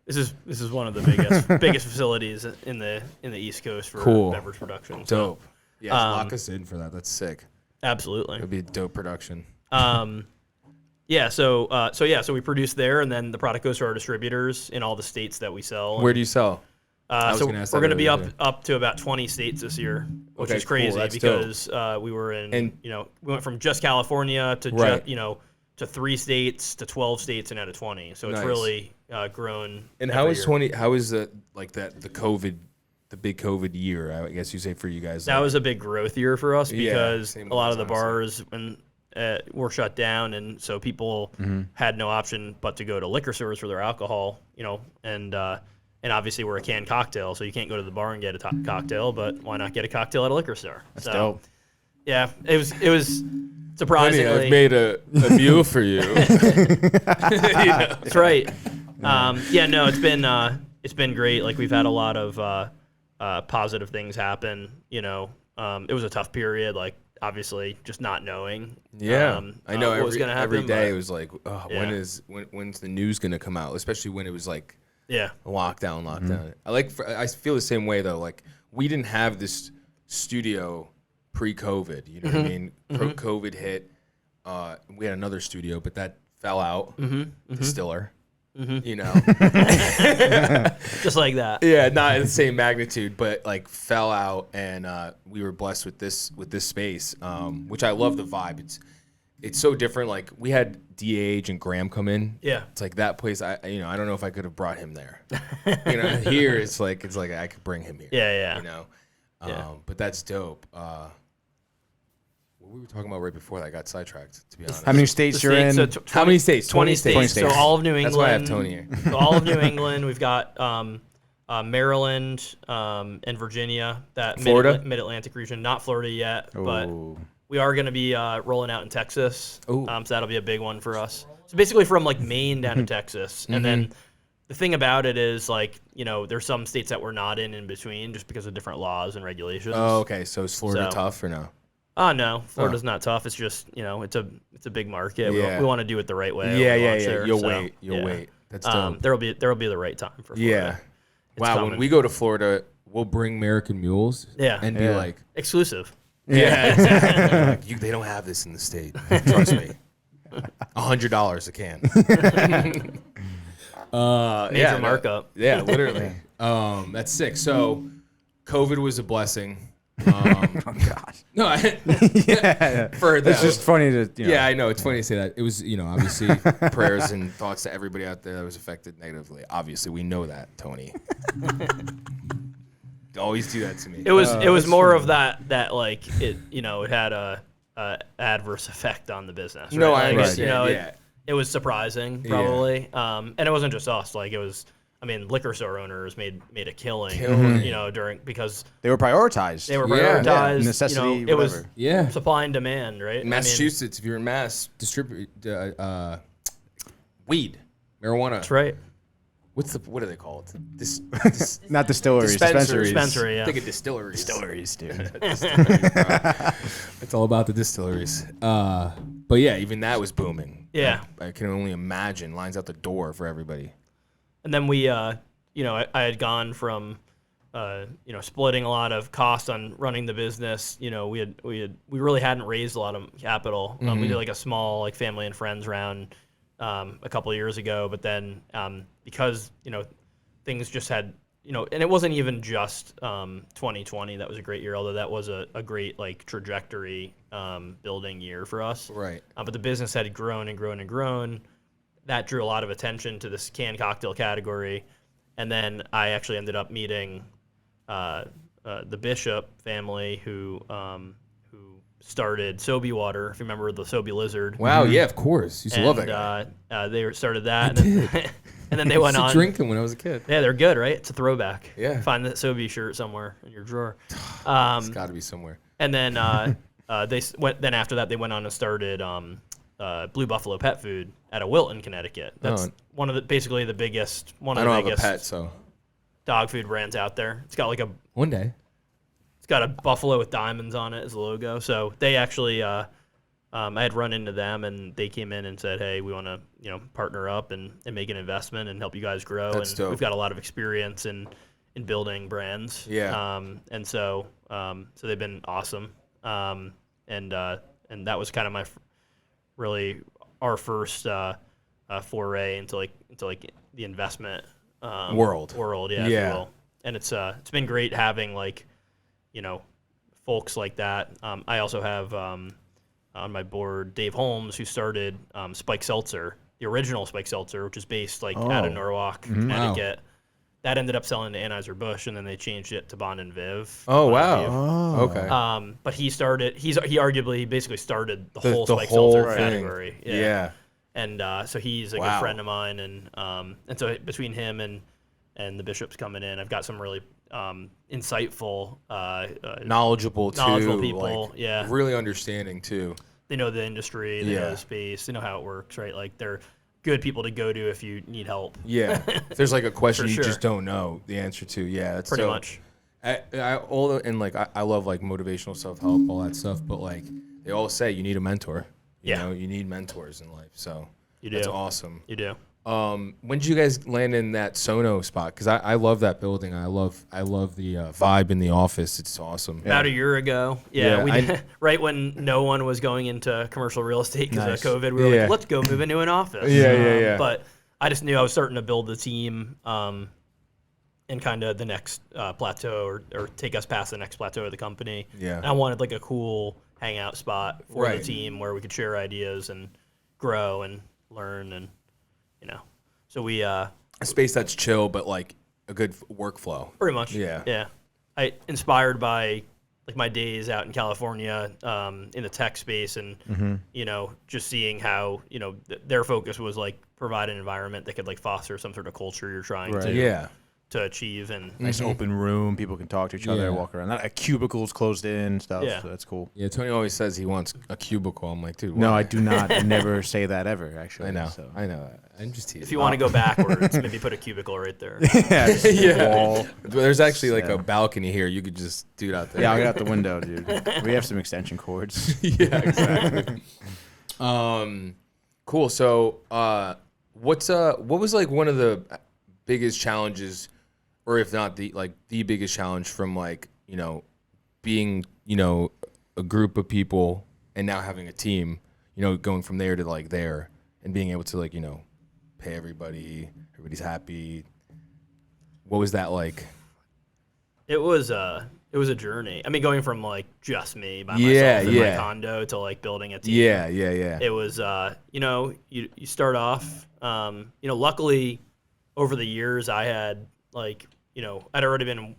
This is one of the biggest facilities in the East Coast for beverage production. Dope. Yeah, lock us in for that. That's sick. Absolutely. It'd be a dope production. So we produce there, and then the product goes to our distributors in all the states that we sell. Where do you sell? So we're going to be up to about 20 states this year, which is crazy because we were in, we went from just California to to 3 states to 12 states and out of 20. So it's really grown. And how is 20? How is the big COVID year? I guess you say for you guys. That was a big growth year for us because a lot of the bars were shut down, and so people had no option but to go to liquor stores for their alcohol. And obviously we're a canned cocktail, so you can't go to the bar and get a cocktail. But why not get a cocktail at a liquor store? That's dope. Yeah, it was. Surprisingly, Honey, I've made a mule for you. That's right. It's been great. Like we've had a lot of positive things happen. It was a tough period. Like obviously, just not knowing. Yeah, I know. What was going to happen every day it was like, when's the news going to come out? Especially when it was like, lockdown. I feel the same way though. Like we didn't have this studio pre-COVID, you know what I mean? COVID hit. We had another studio, but that fell out. Distiller, just like that. Yeah, not in the same magnitude, but like fell out, and we were blessed with this space, which I love the vibe. it's so different. Like we had DA agent Graham come in. Yeah. It's like that place. I don't know if I could have brought him there. Here it's like I could bring him here. Yeah. But that's dope. What we were talking about right before that, I got sidetracked, to be honest. How many states you're in? How many states? 20 states. 20 states. So all of New England. That's why I have Tony here. So all of New England. We've got Maryland and Virginia. That Florida? Mid-Atlantic region. Not Florida yet, but Ooh. we are going to be rolling out in Texas. Ooh. So that'll be a big one for us. So basically from like Maine down to Texas. And then the thing about it is like, there's some states that we're not in between just because of different laws and regulations. Oh, okay. So is Florida tough or no? Oh, no. Florida's not tough. It's just, it's a big market. Yeah. We want to do it the right way. Yeah. There, You'll wait. That's dope. There'll be the right time for Florida. Yeah. Wow. coming. When we go to Florida, we'll bring Merican Mules. Yeah. And be like, Exclusive. yeah, exactly. They don't have this in the state. Trust me. $100 a can. Major markup. Yeah, literally. That's sick. So, COVID was a blessing. Oh gosh. No, Yeah. for that. It's just funny to. Yeah, I know. It's funny to say that. It was, obviously prayers and thoughts to everybody out there that was affected negatively. Obviously, we know that, Tony. Always do that to me. It was more of that like it had a adverse effect on the business. Right? No, I Like, understand. it was surprising probably, and it wasn't just us. Like it was. I mean, liquor store owners made a killing, because They were prioritized. they were Yeah. prioritized. Necessity, it was whatever. supply and demand, right? Massachusetts, if you're in Mass, distribute weed, marijuana. That's right. What are they called? Not distilleries, dispensaries. Dispensary, yeah. Think of distilleries. Distilleries, dude. Distilleries, bro. It's all about the distilleries. But yeah, even that was booming. Yeah. I can only imagine lines out the door for everybody. And then we, I had gone from, splitting a lot of costs on running the business. We really hadn't raised a lot of capital. We did like a small like family and friends round a couple of years ago, but then because things just had and it wasn't even just 2020 that was a great year, although that was a great like trajectory building year for us. Right. But the business had grown and grown and grown. That drew a lot of attention to this canned cocktail category, and then I actually ended up meeting the Bishop family who started Sobe Water. If you remember the Sobe Lizard. Wow. Yeah, of course. Used to love that guy. They started that, and then they went on. I used to drink them when I was a kid. Yeah, they're good, right? It's a throwback. Yeah. Find that Sobe shirt somewhere in your drawer. It's got to be somewhere. And then Then after that, they went on and started Blue Buffalo Pet Food out of Wilton, Connecticut. That's basically the biggest I don't have a pet, so dog food brands out there. It's got like one day. It's got a buffalo with diamonds on it as the logo. So they actually, I had run into them and they came in and said, "Hey, we want to partner up and make an investment and help you guys grow." That's dope. We've got a lot of experience in building brands. Yeah. And so they've been awesome. And that was kind of really our first foray into the investment world. Yeah. If you will. And it's been great having folks like that. I also have on my board Dave Holmes, who started Spike Seltzer, the original Spike Seltzer, which is based out of Norwalk, Connecticut. Wow. That ended up selling to Anheuser-Busch, and then they changed it to Bond and Viv. Oh, wow. Okay. But he basically started the whole Spike Seltzer category. Yeah. And so he's a good friend of mine, and so between him and the Bishops coming in, I've got some really insightful, knowledgeable people. Really understanding too. They know the industry, they know the space, they know how it works, right? Like they're good people to go to if you need help. Yeah. If there's like a question you just don't know the answer to. Yeah, that's pretty much. I love like motivational self-help, all that stuff, but like they all say you need a mentor. You know, you need mentors in life. So that's awesome. You do. When did you guys land in that Sono spot? Because I love that building. I love the vibe in the office. It's awesome. About a year ago. Yeah, right when no one was going into commercial real estate because of COVID, we were like, let's go move into an office. Yeah. But I just knew I was starting to build the team in kind of the next plateau or take us past the next plateau of the company. Yeah. And I wanted like a cool hangout spot for the team where we could share ideas and grow and learn, and so we a space that's chill but like a good workflow. Pretty much. Yeah. I inspired by like my days out in California in the tech space, and just seeing how their focus was like provide an environment that could like foster some sort of culture you're trying to achieve, and nice open room, people can talk to each other, walk around. Not a cubicles closed in stuff. Yeah. So that's cool. Yeah, Tony always says he wants a cubicle. I'm like, dude, no, I do not. I never say that ever. Actually, I know. So. I know. I'm just teasing. If you want to go backwards, maybe put a cubicle right there. Wall. There's actually like a balcony here. You could just do it out there. Yeah, I'll get out the window, dude. We have some extension cords. Yeah, exactly. Cool. So, what was like one of the biggest challenges, or if not the biggest challenge from being a group of people and now having a team, going from there to like there and being able to pay everybody's happy. What was that like? It was a journey. I mean, going from like just me by myself in my condo to like building a team. Yeah. It was you start off luckily over the years I had I'd already been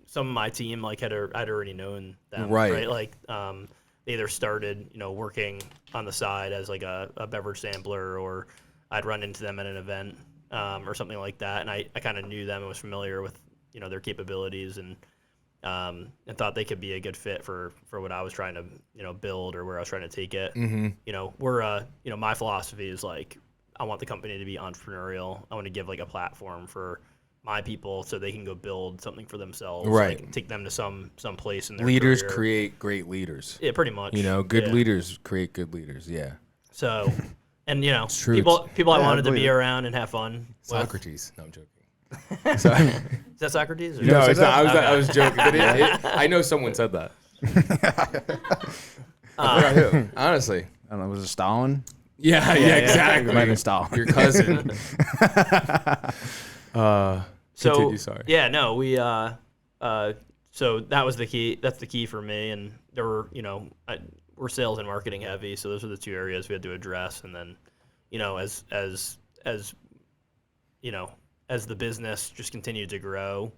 some of my team I'd already known them, right? Like they either started working on the side as like a beverage sampler, or I'd run into them at an event or something like that, and I kind of knew them and was familiar with their capabilities, and thought they could be a good fit for what I was trying to build, or where I was trying to take it. We're my philosophy is like I want the company to be entrepreneurial. I want to give like a platform for my people so they can go build something for themselves, like take them to some place in their leaders career. Create great leaders. Yeah, pretty much. Good leaders create good leaders. Yeah. So, and true. people I wanted to be around and have fun with. Socrates. No, I'm joking. Sorry. Is that Socrates? No, it's not. I was joking. But I know someone said that. I forgot who. Honestly. I don't know. Was it Stalin? Yeah, exactly. It might have been Stalin. Your cousin. Continue, sorry. Yeah, no, we so that was the key. That's the key for me. And there were, we're sales and marketing heavy, so those are the two areas we had to address. And then, as the business just continued to grow,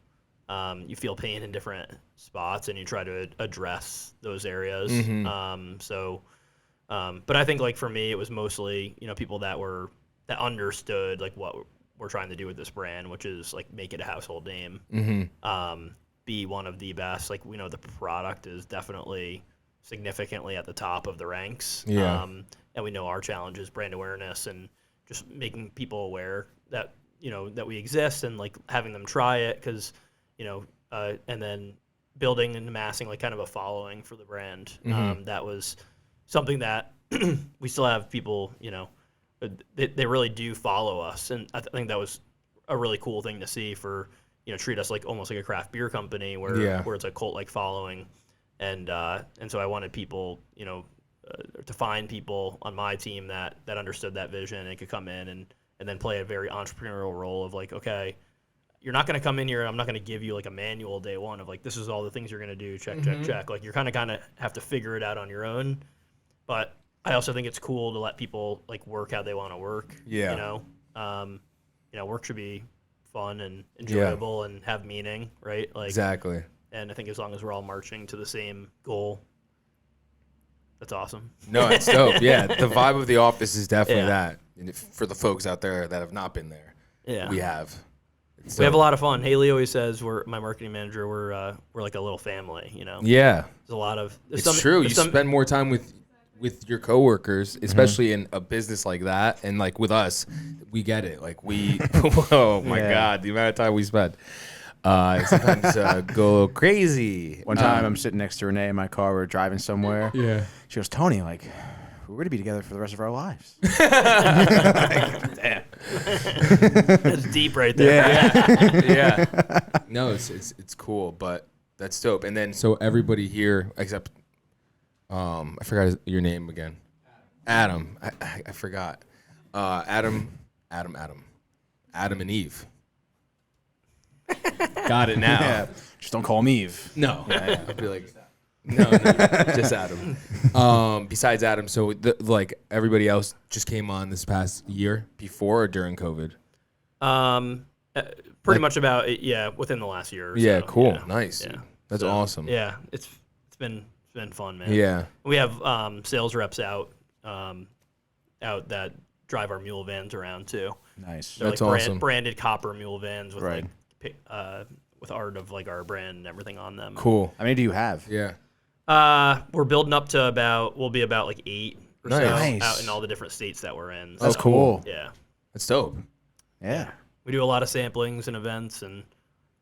you feel pain in different spots, and you try to address those areas. But I think like for me, it was mostly people that understood like what we're trying to do with this brand, which is like make it a household name, be one of the best. Like we know the product is definitely significantly at the top of the ranks. And we know our challenge is brand awareness and just making people aware that that we exist, and like having them try it, because and then building and amassing like kind of a following for the brand. That was something that we still have people, they really do follow us. And I think that was a really cool thing to see, for, treat us like almost like a craft beer company where it's a cult-like following. And so I wanted people, to find people on my team that understood that vision and could come in and then play a very entrepreneurial role of like, okay, you're not going to come in here and I'm not going to give you like a manual day one of like, this is all the things you're going to do, check. Like you're kind of have to figure it out on your own. But I also think it's cool to let people like work how they want to work. Work should be fun and enjoyable and have meaning, right? Like exactly. And I think as long as we're all marching to the same goal, that's awesome. No, it's dope. Yeah, the vibe of the office is definitely that. And for the folks out there that have not been there, we have. We have a lot of fun. Haley always says, "We're my marketing manager. We're like a little family." Yeah. There's a lot of. It's true. You spend more time with your coworkers, especially in a business like that, and like with us, we get it. Like we, oh my god, the amount of time we spend. Sometimes go a little crazy. One time I'm sitting next to Renee in my car. We're driving somewhere. Yeah. She goes, Tony, like, we're going to be together for the rest of our lives. Damn. That's deep right there. Yeah. No, it's cool, but that's dope. And then so everybody here, except I forgot your name again. Adam. I forgot. Adam and Eve. Got it now. Yeah. Just don't call him Eve. No. I'd be like, No, just Adam. Besides Adam, so like everybody else just came on this past year before or during COVID? Pretty much about within the last year. Or Yeah, so. cool, Yeah. nice. Yeah. That's awesome. Yeah, it's been fun, man. Yeah. We have sales reps out that drive our mule vans around too. Nice. They're That's like awesome. branded copper mule vans with Right. like with art of like our brand and everything on them. Cool. How many do you have? Yeah. We're building up to we'll be about like 8 or so Nice. out in all the different states that we're in. That's So, cool. Yeah. That's dope. Yeah. We do a lot of samplings and events, and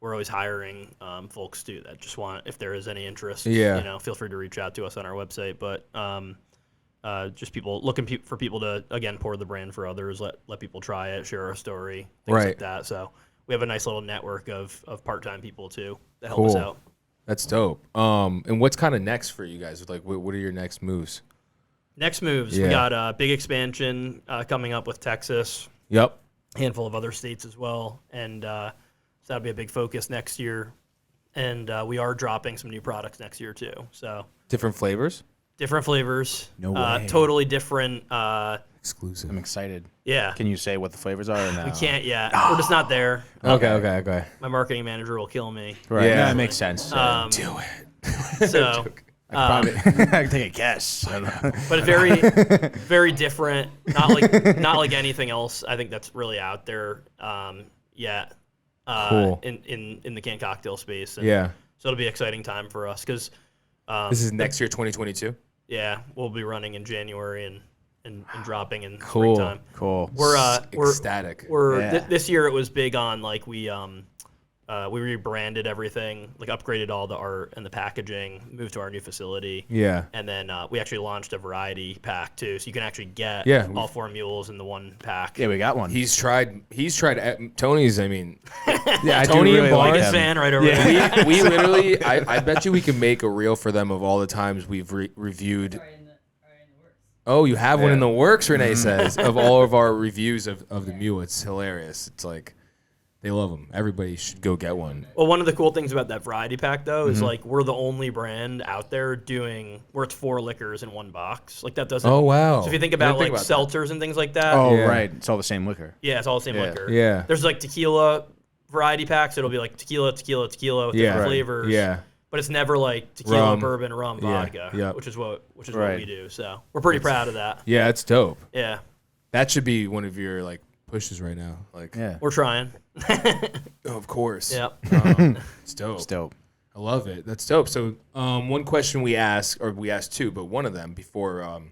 we're always hiring folks too that just want, if there is any interest, Yeah. feel free to reach out to us on our website. But just people looking for people to, again, pour the brand for others, let people try it, share our story, things Right. like that. So we have a nice little network of part-time people too that help us Cool. out. That's dope. And what's kind of next for you guys? Like, what are your next moves? Next moves, Yeah. we got a big expansion coming up with Texas, Yep. handful of other states as well, and so that'll be a big focus next year. And we are dropping some new products next year too. So Different flavors. different flavors, No way. totally different. Exclusive. I'm excited. Yeah, Can you say what the flavors are? Or no? we can't yet. We're just not there. Okay. My marketing manager will kill me. Right. Yeah. Yeah, that makes sense. Do it. So, I can take a guess. but very, very different. Not like anything else. I think that's really out there yet. Cool. In the canned cocktail space. And Yeah. So it'll be an exciting time for us because This is next year, 2022. yeah, we'll be running in January and dropping in Cool. springtime. Cool. We're Ecstatic. Yeah. This year it was big on like we rebranded everything, like upgraded all the art and the packaging, moved to our new facility. Yeah. And then we actually launched a variety pack too, so you can actually get all 4 mules in the one pack. Yeah, we got one. He's tried Tony's. I mean, yeah, I Tony do and really Barnes. like Biggest them. fan right over there. we literally. I bet you we can make a reel for them of all the times we've reviewed. Oh, you have one in the works, Renee says, of all of our reviews of the mule. It's hilarious. It's like they love them. Everybody should go get one. Well, one of the cool things about that variety pack though is like we're the only brand out there doing where it's 4 liquors in one box. Like that doesn't. Oh wow! So if you think I about didn't like about that. seltzers and things like that. Oh, Yeah. right. It's all the same liquor. Yeah, it's all the same liquor. Yeah. There's like tequila variety packs. It'll be like tequila with different Right. flavors. Yeah. But it's never like tequila, Rum. bourbon, rum, Yeah. vodka, Yep. which is what Right. we do. So we're pretty proud of that. Yeah, it's dope. Yeah, That should be one of your like pushes right now. Like, Yeah. we're trying. of course. Yep. It's dope. It's dope. I love it. That's dope. So, one question we asked 2, but one of them before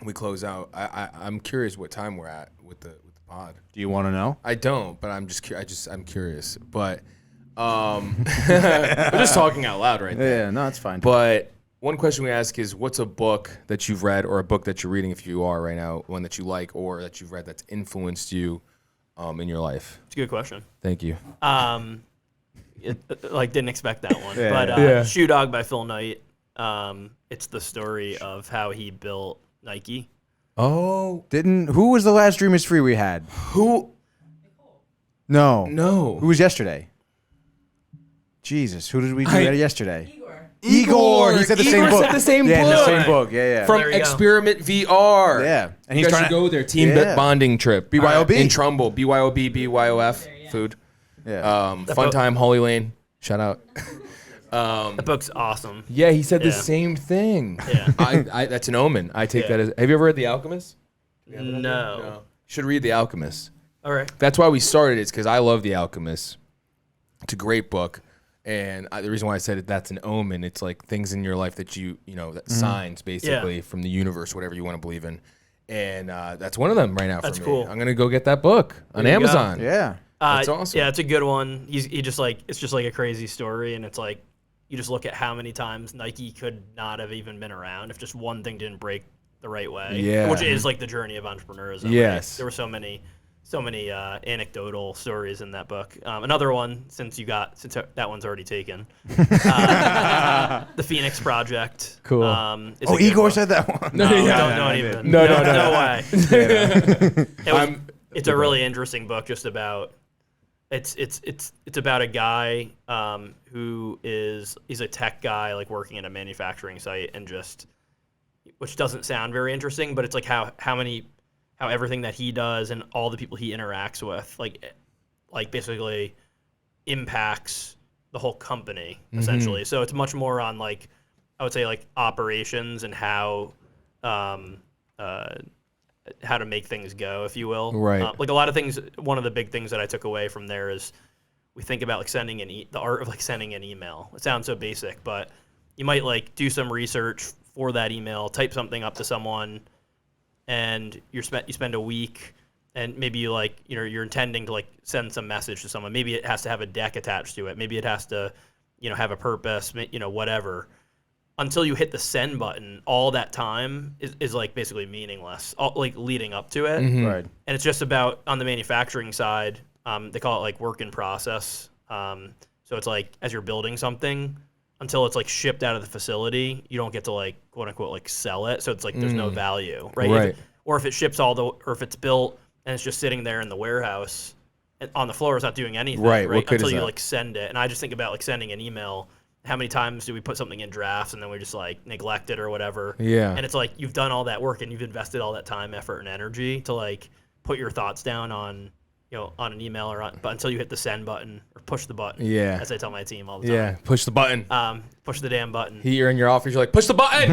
we close out, I'm curious what time we're at with the pod. Do you want to know? I don't, but I'm just I'm curious. But we're just talking out loud right now. Yeah, no, it's fine. But one question we ask is, what's a book that you've read or a book that you're reading, if you are right now, one that you like or that you've read that's influenced you in your life? It's a good question. Thank you. Like didn't expect that one, Yeah. but Yeah. Shoe Dog by Phil Knight. It's the story of how he built Nike. Oh, Who was the last Dream is Free we had? who? No. No. Who was yesterday? Jesus, who did we do I- that yesterday? Igor. He said the Igor same book. said the same yeah, book. the same book. Yeah, yeah. From There you go. Experiment VR. yeah, and You he's guys trying should to go there. Team Yeah. bonding trip. BYOB. In Trumbull. BYOB, BYOF. Food. Yeah. Fun book- time, Holy Lane. Shout out. That book's awesome. Yeah, he said the Yeah. same thing. Yeah. I that's an omen. I take Yeah. that as. Have you ever read The Alchemist? No. You should read The Alchemist. All right. That's why we started. It's because I love The Alchemist. It's a great book, and the reason why I said that's an omen. It's like things in your life that that signs basically from the universe, whatever you want to believe in, and that's one of them right now. That's for me. cool. I'm gonna go get that book on There you go. Amazon. yeah. That's awesome. Yeah, it's a good one. He just like it's just like a crazy story, and it's like you just look at how many times Nike could not have even been around if just one thing didn't break the right way. Yeah. Which is like the journey of entrepreneurism. right? Yes. There were so many anecdotal stories in that book. Another one, since that one's already taken, the Phoenix Project. Cool. Is a Oh, good Igor book. said that one. No, Yeah. don't even. No, No way. It's a I'm- really interesting book, just about it's about a guy he's a tech guy like working at a manufacturing site and just, which doesn't sound very interesting, but it's like how everything that he does and all the people he interacts with like basically impacts the whole company essentially. So it's much more on like, I would say like operations and how to make things go, if you will. Right. Like a lot of things, one of the big things that I took away from there is we think about like sending the art of like sending an email. It sounds so basic, but you might like do some research for that email, type something up to someone, and you spend a week, and maybe you like, you know, you're intending to like send some message to someone. Maybe it has to have a deck attached to it. Maybe it has to, you know, have a purpose, you know, whatever. Until you hit the send button, all that time is like basically meaningless, like leading up to it. Right. And it's just about, on the manufacturing side, they call it like work in process. So it's like as you're building something, until it's like shipped out of the facility, you don't get to like quote unquote like sell it. So it's like there's no value, right? Right. Or if it ships or if it's built and it's just sitting there in the warehouse and on the floor, it's not doing anything, Right. What good until is you that? like send it. And I just think about like sending an email. How many times do we put something in drafts and then we just like neglect it or whatever? Yeah. And it's like you've done all that work and you've invested all that time, effort, and energy to like put your thoughts down on, you know, on an email but until you hit the send button or push the button. Yeah. As I tell my team all the time. Yeah. Push the button. Push the damn button. You're in your office. You're like, push the button.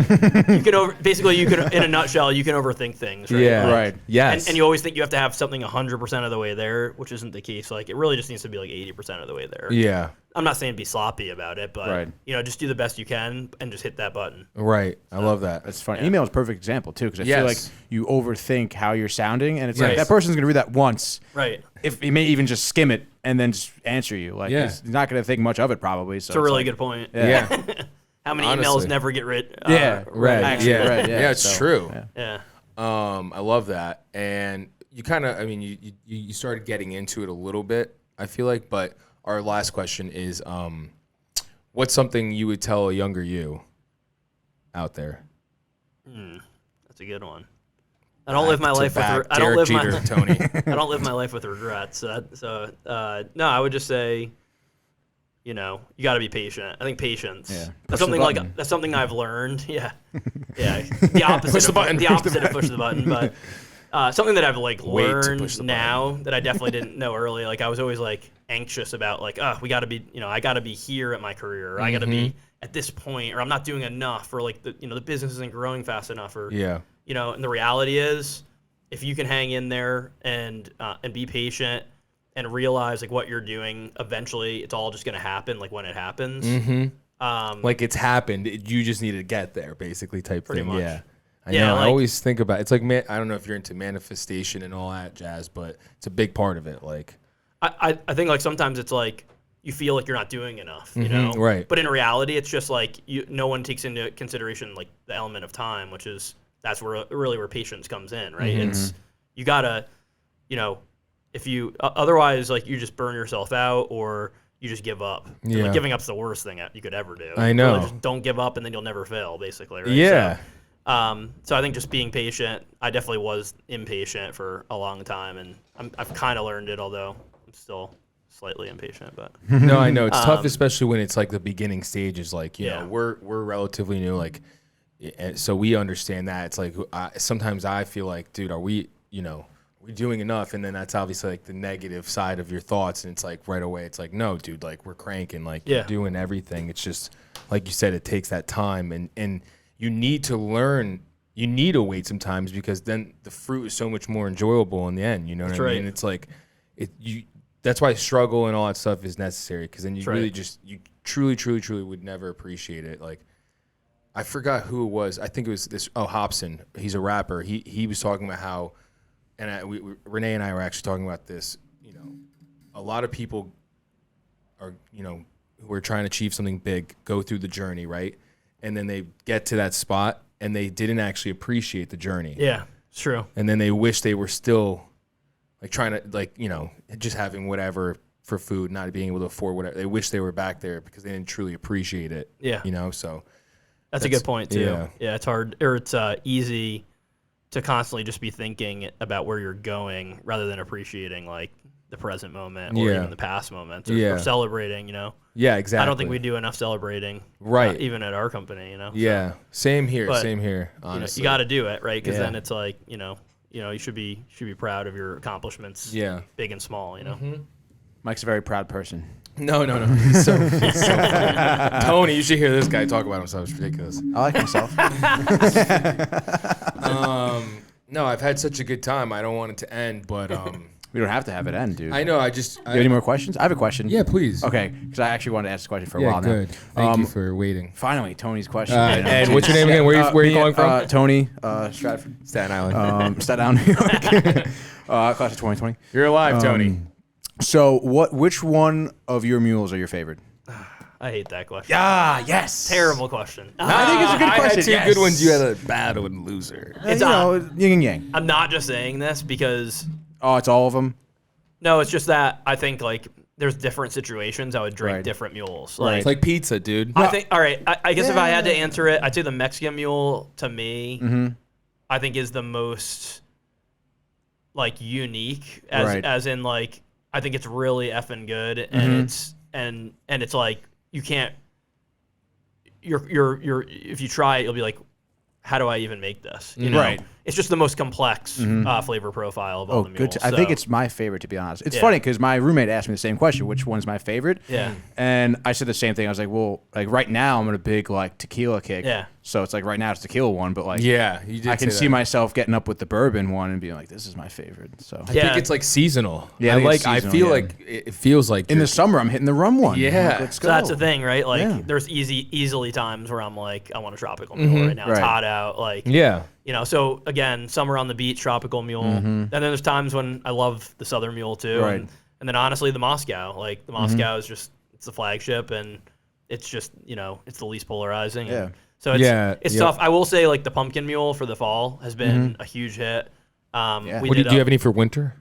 You can in a nutshell, you can overthink things. Right? Yeah. Like, Right. Yes. And you always think you have to have something 100% of the way there, which isn't the case. Like it really just needs to be like 80% of the way there. Yeah. I'm not saying be sloppy about it, but Right. you know, just do the best you can and just hit that button. Right. I love that. That's funny. Email is a perfect example too, because I Yes. feel like you overthink how you're sounding, and it's Yes. like that person's gonna read that once. Right. If he may even just skim it and then just answer you, like Yeah. he's not gonna think much of it probably. So It's a really like, good point. Yeah. How many Honestly. emails never get rid? Yeah. Right. Actually, yeah. right, yeah. Yeah. It's So, true. yeah. Yeah. I love that. And you kind of, I mean, you started getting into it a little bit, I feel like, but our last question is, what's something you would tell a younger you out there? That's a good one. I don't live my life with. I don't Derek live Jeter, my. Tony. I don't live my life with regrets. No, I would just say, you know, you got to be patient. I think patience. Yeah. Push That's the something button. that's something I've learned. Yeah. Yeah. The opposite. Push the of, button. The opposite of push the button, but. Something that I've like Wait to learned push the now that I definitely didn't know early. Like I was always like anxious about like, we got to be, you know, I got to be here at my career. Or I got to be at this point, or I'm not doing enough, or like the business isn't growing fast enough, or Yeah. you know. And the reality is, if you can hang in there and be patient and realize like what you're doing, eventually it's all just gonna happen. Like when it happens. Like it's happened. You just need to get there, basically, type Pretty thing. much. Yeah. I Yeah, know. I like- always think about it's like, I don't know if you're into manifestation and all that jazz, but it's a big part of it. Like, I think like sometimes it's like you feel like you're not doing enough, you know? right. But in reality, it's just like no one takes into consideration like the element of time, which is that's where patience comes in, right? It's you gotta, you know, if you otherwise like you just burn yourself out or you just give up. And, Yeah. like, giving up's the worst thing you could ever do. I know. Really just don't give up, and then you'll never fail, basically. Right? Yeah. So I think just being patient. I definitely was impatient for a long time, and I've kind of learned it, although I'm still slightly impatient. But No, I know it's tough, especially when it's like the beginning stages. Like, you Yeah. know, we're relatively new, like, and so we understand that. It's like sometimes I feel like, dude, are we doing enough? And then that's obviously like the negative side of your thoughts, and it's like right away, it's like, no, dude, like we're cranking, like Yeah. you're doing everything. It's just like you said, it takes that time, and you need to learn. You need to wait sometimes because then the fruit is so much more enjoyable in the end. You know what That's I mean? right. It's like that's why struggle and all that stuff is necessary, because then you That's really right. just you truly would never appreciate it. Like I forgot who it was. I think it was this. Oh, Hobson. He's a rapper. He was talking about how, and Renee and I were actually talking about this. You know, a lot of people are who are trying to achieve something big go through the journey, right? And then they get to that spot and they didn't actually appreciate the journey. yeah, it's true. And then they wish they were still like trying to just having whatever for food, not being able to afford whatever. They wish they were back there because they didn't truly appreciate it. Yeah. So That's a good point too. yeah. Yeah, it's hard, or it's easy to constantly just be thinking about where you're going rather than appreciating like the present moment or even the past moments or celebrating, Yeah, exactly. I don't think we do enough celebrating, right? Even at our company, Yeah, so, same here. but, Same here. Honestly, you got to do it, right? Because then it's like, you should be proud of your accomplishments, big and small, Mike's a very proud person. No. He's so funny. Tony, you should hear this guy talk about himself. It's ridiculous. I like myself. No, I've had such a good time. I don't want it to end, but we don't have to have it end, dude. I know. You have any more questions? I have a question. Yeah, please. Okay, because I actually wanted to ask this question for a while good. now. Thank you for waiting. Finally, Tony's question. And what's your name again? Where are you calling from? Tony, Stratford. Staten Island. Staten Island, New York. Class of 2020. You're alive, Tony. So, which one of your mules are your favorite? I hate that question. Yeah, yes. Terrible question. I think it's a good question. I had two good ones. You had a bad one, loser. It's yin and yang. I'm not just saying this because... Oh, it's all of them? No, it's just that I think, like, there's different situations I would drink different mules. Like, it's like pizza, dude. I think, all right, I guess if I had to answer it, I'd say the Mexican Mule, to me, I think is the most, like, unique, as in, like, I think it's really effing good, and it's like, you can't, if you try it, you'll be like, how do I even make this? You know? Right. It's just the most complex flavor profile of all the mules. I think it's my favorite, to be honest. It's funny because my roommate asked me the same question, which one's my favorite? Yeah. And I said the same thing. I was like, well, like right now I'm in a big like tequila kick. Yeah. So it's like right now it's tequila one, but like you did I can say see that. myself getting up with the bourbon one and being like, this is my favorite. So I think it's like seasonal. Yeah, I feel like it feels like in the summer I'm hitting the rum one. Yeah. Like, let's go. So that's the thing, right? Like, there's easily times where I'm like, I want a tropical mule right now. It's hot out. Like, so again, summer on the beach, tropical mule. And then there's times when I love the southern mule too. Right. And then honestly, the Moscow. Like, the Moscow is just, it's the flagship, and it's just, it's the least polarizing. Yeah. And so it's tough. I will say, like, the pumpkin mule for the fall has been a huge hit. Do you have any for winter?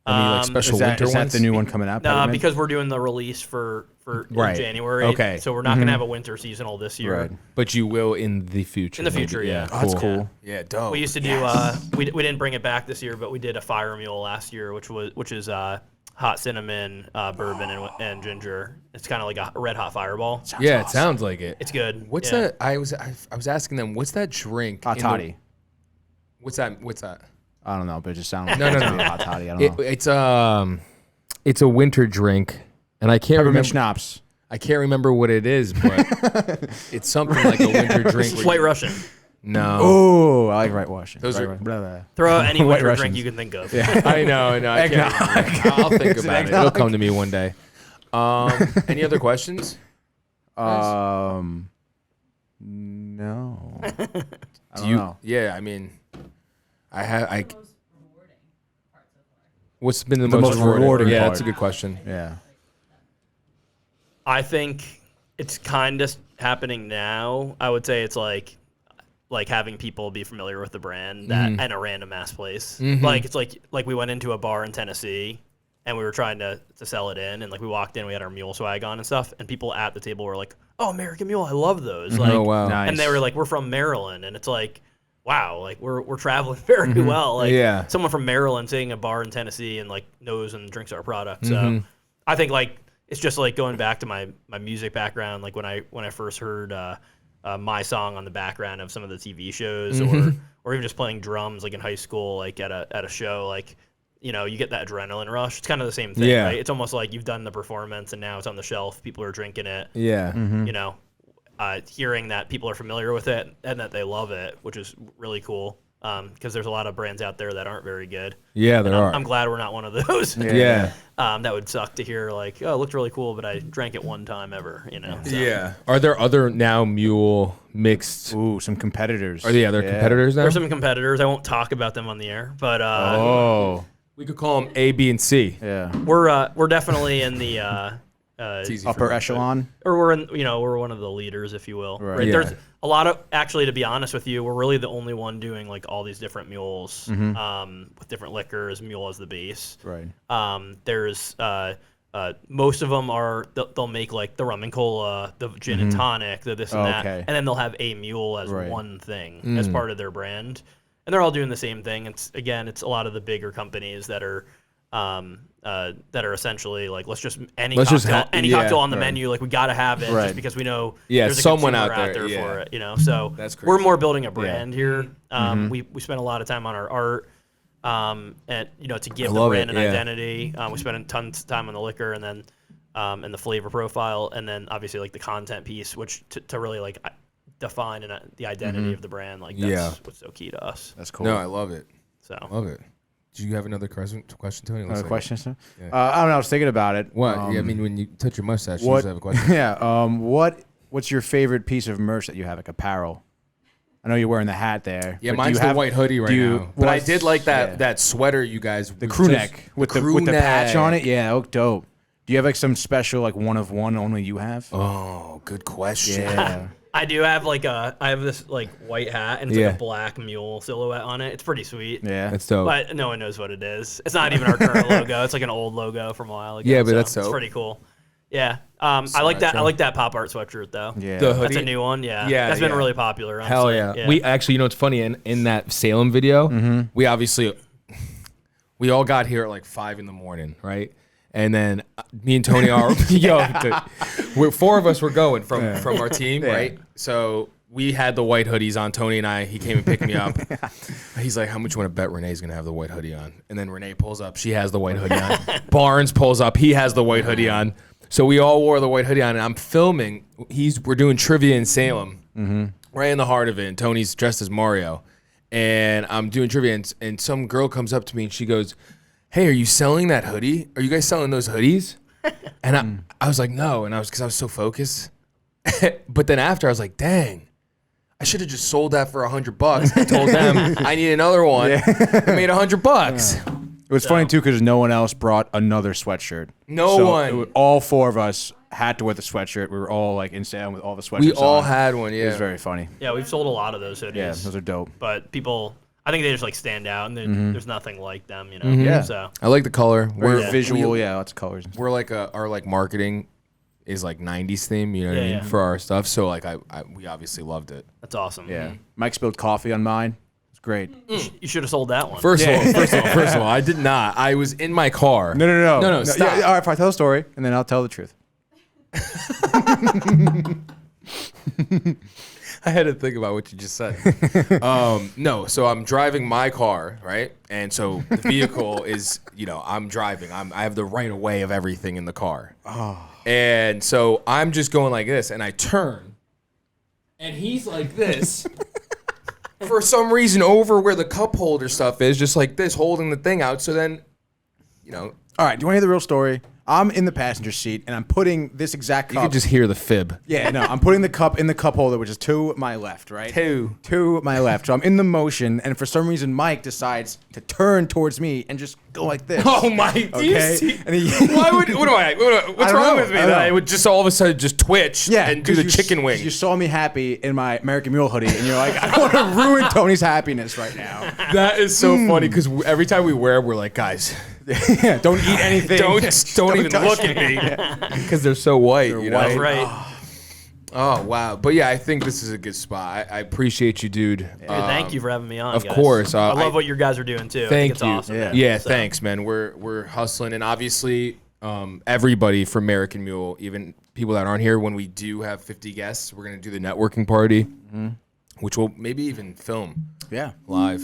Any like special winter ones? Is that the new one coming out? No, because we're doing the release for in January. Okay. So we're not going to have a winter seasonal this year. Right. But you will in the future. In the future, yeah. Oh, that's cool. Yeah, dope. We used to do we didn't bring it back this year, but we did a fire mule last year, which is hot cinnamon, bourbon, and ginger. It's kind of like a red hot fireball. It sounds like it. It's good. What's that? I was asking them, what's that drink? Hot toddy. What's that? I don't know, but it just sounds like No. hot toddy. I don't know. It's a winter drink, and I can't remember. Schnapps. I can't remember what it is, but it's something like a winter drink. White Russian. No. Oh, I like White Russian. Those are blah, blah. Throw out any White winter Russians. drink you can think of. Yeah. I know. I can't I'll think about it. It'll come to me one day. Any other questions? No. I don't know. Yeah, I mean, what's been the most rewarding? Yeah, part? that's a good question. Yeah. I think it's kind of happening now. I would say it's like having people be familiar with the brand in a random ass place. Like, it's like we went into a bar in Tennessee and we were trying to sell it in, and like we walked in, we had our mule swag on and stuff, and people at the table were like, "Oh, Merican Mule, I love those." Like, oh wow. Nice. And they were like, "We're from Maryland," and it's like, wow, like we're traveling very well. Like, someone from Maryland sitting in a bar in Tennessee and like knows and drinks our product. So I think like it's just like going back to my music background. Like when I first heard my song on the background of some of the TV shows, or even just playing drums like in high school, like at a show, like, you get that adrenaline rush. It's kind of the same thing, right? It's almost like you've done the performance and now it's on the shelf. People are drinking it. Yeah. Hearing that people are familiar with it and that they love it, which is really cool. Because there's a lot of brands out there that aren't very good. Yeah, there are. I'm glad we're not one of those. Yeah. That would suck to hear, like, oh, it looked really cool, but I drank it one time ever, So. Yeah. Are there other now mule mixed? Ooh, some competitors. Are there other competitors now? There's some competitors. I won't talk about them on the air, but we could call them A, B, and C. Yeah. We're definitely in the upper echelon, or we're one of the leaders, if you will. Right. Yeah. There's a lot of, actually, to be honest with you, we're really the only one doing like all these different mules with different liquors, mule as the base. right? There's most of them are they'll make like the rum and cola, the gin and tonic, the this and that, and then they'll have a mule as one thing as part of their brand, and they're all doing the same thing. It's a lot of the bigger companies that are that are essentially like, let's just any Let's just cocktail, any yeah, cocktail on the right. menu, like we gotta have it Right. just because we know Yeah, there's a someone consumer out there, yeah. for it, you know. So That's we're crazy. more building a brand here. We spend a lot of time on our art, and you know, to give the love brand it, an yeah. identity. We spend tons of time on the liquor, and then and the flavor profile, and then obviously like the content piece, which to really like define the identity of the brand. Like that's Yeah. what's so key to us. That's cool. No, I love it. So Love it. Do you have another question, Tony? Looks Another like question, sir? Yeah. I don't know. I was thinking about it. What? Yeah, I mean, when you touch your mustache, you What? just have a question. Yeah. What's your favorite piece of merch that you have, like apparel? I know you're wearing the hat there. Yeah, but do mine's you the have- white hoodie right do you- now. But I what's- did like that yeah. that sweater you guys. The crew neck with the patch on it. Yeah, that looked dope. Do you have like some special like one of one only you have? Oh, good question. Yeah. I do have I have this like white hat and it's Yeah. like a black mule silhouette on it. It's pretty sweet. Yeah. That's dope. But no one knows what it is. It's not even our current logo. It's like an old logo from a while ago. Yeah, but so that's it's dope. pretty cool. Yeah. I like that. I retro. like that pop art sweatshirt though. Yeah. The That's hoodie. a new one. Yeah. Yeah, That's been yeah. really popular. Hell Honestly. yeah. We actually, you know, it's funny in that Salem video, we obviously we all got here at like 5 a.m, right? And then me and Tony are dude, four of us were going from our team, right? So we had the white hoodies on. Tony and I, he came and picked me up. He's like, "How much you want to bet Renee's gonna have the white hoodie on?" And then Renee pulls up, she has the white hoodie on. Barnes pulls up, he has the white hoodie on. So we all wore the white hoodie on, and I'm filming. We're doing trivia in Salem, right in the heart of it. And Tony's dressed as Mario, and I'm doing trivia, and some girl comes up to me and she goes, "Hey, are you selling that hoodie? Are you guys selling those hoodies?" And I was like, "No," and because I was so focused. But then after, I was like, "Dang, I should have just sold that for $100." I told them I need another one. I made $100. It was funny too because no one else brought another sweatshirt. No one. All four of us had to wear the sweatshirt. We were all like in Salem with all the sweatshirts. We all on. had one. It was Yeah. very funny. Yeah. We've sold a lot of those hoodies. Yeah, those are dope. But people, I think they just like stand out, and there's nothing like them. You know. Yeah. So I like the color. Very Yeah. visual. Yeah, lots of colors. We're like our like marketing is like 90s theme, you know what I Yeah, mean, yeah. for our stuff. So like we obviously loved it. that's awesome. Yeah. Mike spilled coffee on mine. It's great. You should have sold that one. First of all, I did not. I was in my car. No, stop. Yeah, all right, fine. Tell the story, and then I'll tell the truth. I had to think about what you just said. No, so I'm driving my car, right? And so the vehicle is, you know, I'm driving. I have the right of way of everything in the car. Oh. And so I'm just going like this, and I turn, and he's like this. For some reason, over where the cup holder stuff is, just like this, holding the thing out. So then, you know, All right, do you want to hear the real story? I'm in the passenger seat, and I'm putting this exact you cup. could just hear the fib. Yeah, no, I'm putting the cup in the cup holder, which is to my left, right? Two. My left. So I'm in the motion, and for some reason, Mike decides to turn towards me and just go like this. Oh my! Do you Okay. see? And he, Why would? What's don't wrong know. with me? I don't That know. I would just all of a sudden just twitch yeah, and do the 'cause chicken wing. You saw me happy in my Merican Mule hoodie, and you're like, I don't want to ruin Tony's happiness right now. That is so funny because every time we wear, we're like, guys, Yeah, don't eat anything. don't even touch look at me because they're so white. you know? That's right. Oh wow! But yeah, I think this is a good spot. I appreciate you, dude. Dude, thank you for having me on. of guys. course, I love I- what you guys are doing too. I think Thank it's you. awesome. Yeah. man. Yeah, So, thanks, man. We're hustling, and obviously, everybody from Merican Mule, even people that aren't here, when we do have 50 guests, we're gonna do the networking party, which we'll maybe even film Yeah, live.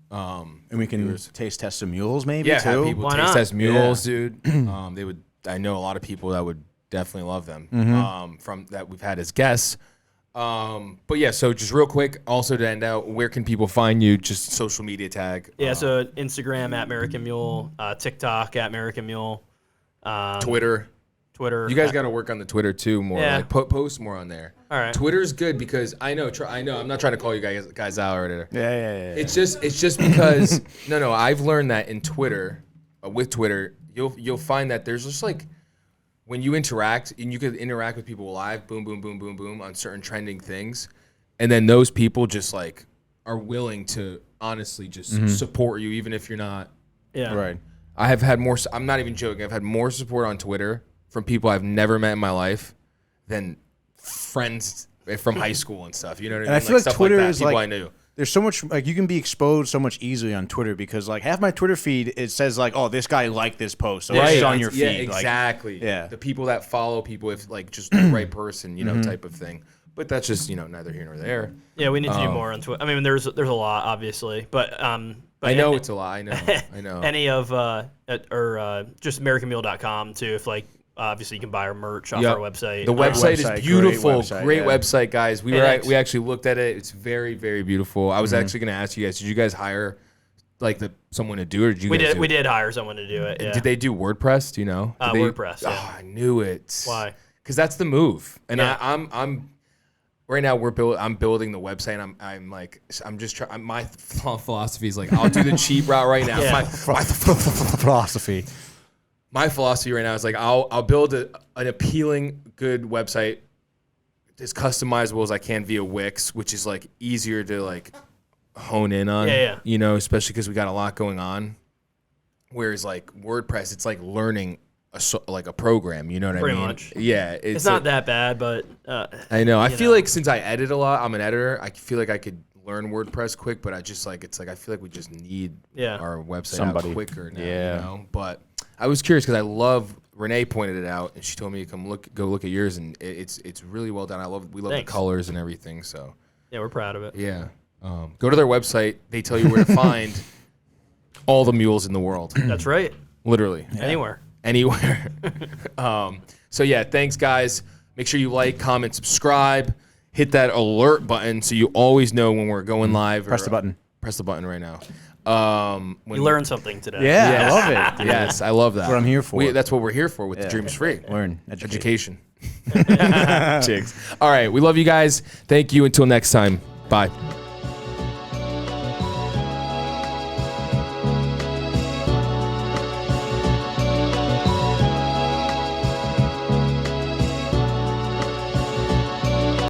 and we can taste test some mules, maybe Yeah, too. have people Why taste not? test mules, dude. They would. I know a lot of people that would definitely love them. From that we've had as guests. But yeah, so just real quick, also to end out, where can people find you? Just social media tag. Yeah, so Instagram at Merican Mule, TikTok at Merican Mule, Twitter. Twitter. You guys got to work on the Twitter too more. Yeah. Like post more on there. All right. Twitter's good because I know. I'm not trying to call you guys out or whatever. Yeah. It's just because no. I've learned that in Twitter, with Twitter, you'll find that there's just like when you interact and you could interact with people live, boom, boom, boom, boom, boom, on certain trending things, and then those people just like are willing to honestly just support you even if you're not. Yeah. Right. I have had more. I'm not even joking. I've had more support on Twitter from people I've never met in my life than friends from high school and stuff. You know what I mean? And I feel like stuff Twitter that, is people like I knew. there's so much like you can be exposed so much easily on Twitter because like half my Twitter feed it says like, oh, this guy liked this post, so it's on your feed. Yeah, exactly. Like, the people that follow people if like just the right person, type of thing. But that's just neither here nor there. Yeah, we need to do more on Twitter. I mean, there's a lot obviously, but I know it's a lot. I know. Any of just MericanMule.com too. If like obviously you can buy our merch off our website. The website is beautiful. Great yeah. website, guys. We actually looked at it. It's very, very beautiful. I was actually going to ask you guys, did you guys hire like someone to do it? Or did you guys do it? We did hire someone to do it. Yeah. Did they do WordPress? Do you know? WordPress. Yeah. Oh, I knew it. Why? Because that's the move. And yeah. I'm right now I'm building the website. And I'm just trying. My philosophy is like I'll do the cheap route right now. Yeah. My philosophy. My philosophy right now is like I'll build an appealing, good website as customizable as I can via Wix, which is like easier to like hone in on. Yeah. Especially because we got a lot going on. Whereas like WordPress, it's like learning a program. You know what I mean? Pretty much. Yeah. It's not that bad, but I know. I feel like since I edit a lot, I'm an editor. I feel like I could learn WordPress quick, but I just like I feel like we just need our website out quicker now. Yeah. But I was curious because I love Renee pointed it out and she told me to go look at yours and it's really well done. We love the colors and everything. So yeah, we're proud of it. Yeah. Go to their website. They tell you where to find all the mules in the world. That's right. Literally. Yeah. Anywhere. So yeah, thanks guys. Make sure you like, comment, subscribe, hit that alert button so you always know when we're going live. Press the button. Press the button right now. We learned something today. Yeah, I love it. Dude. Yes, I love that. That's what I'm here for. That's what we're here for with the Dreams Free. Learn. Education. Jigs. All right, we love you guys. Thank you. Until next time. Bye.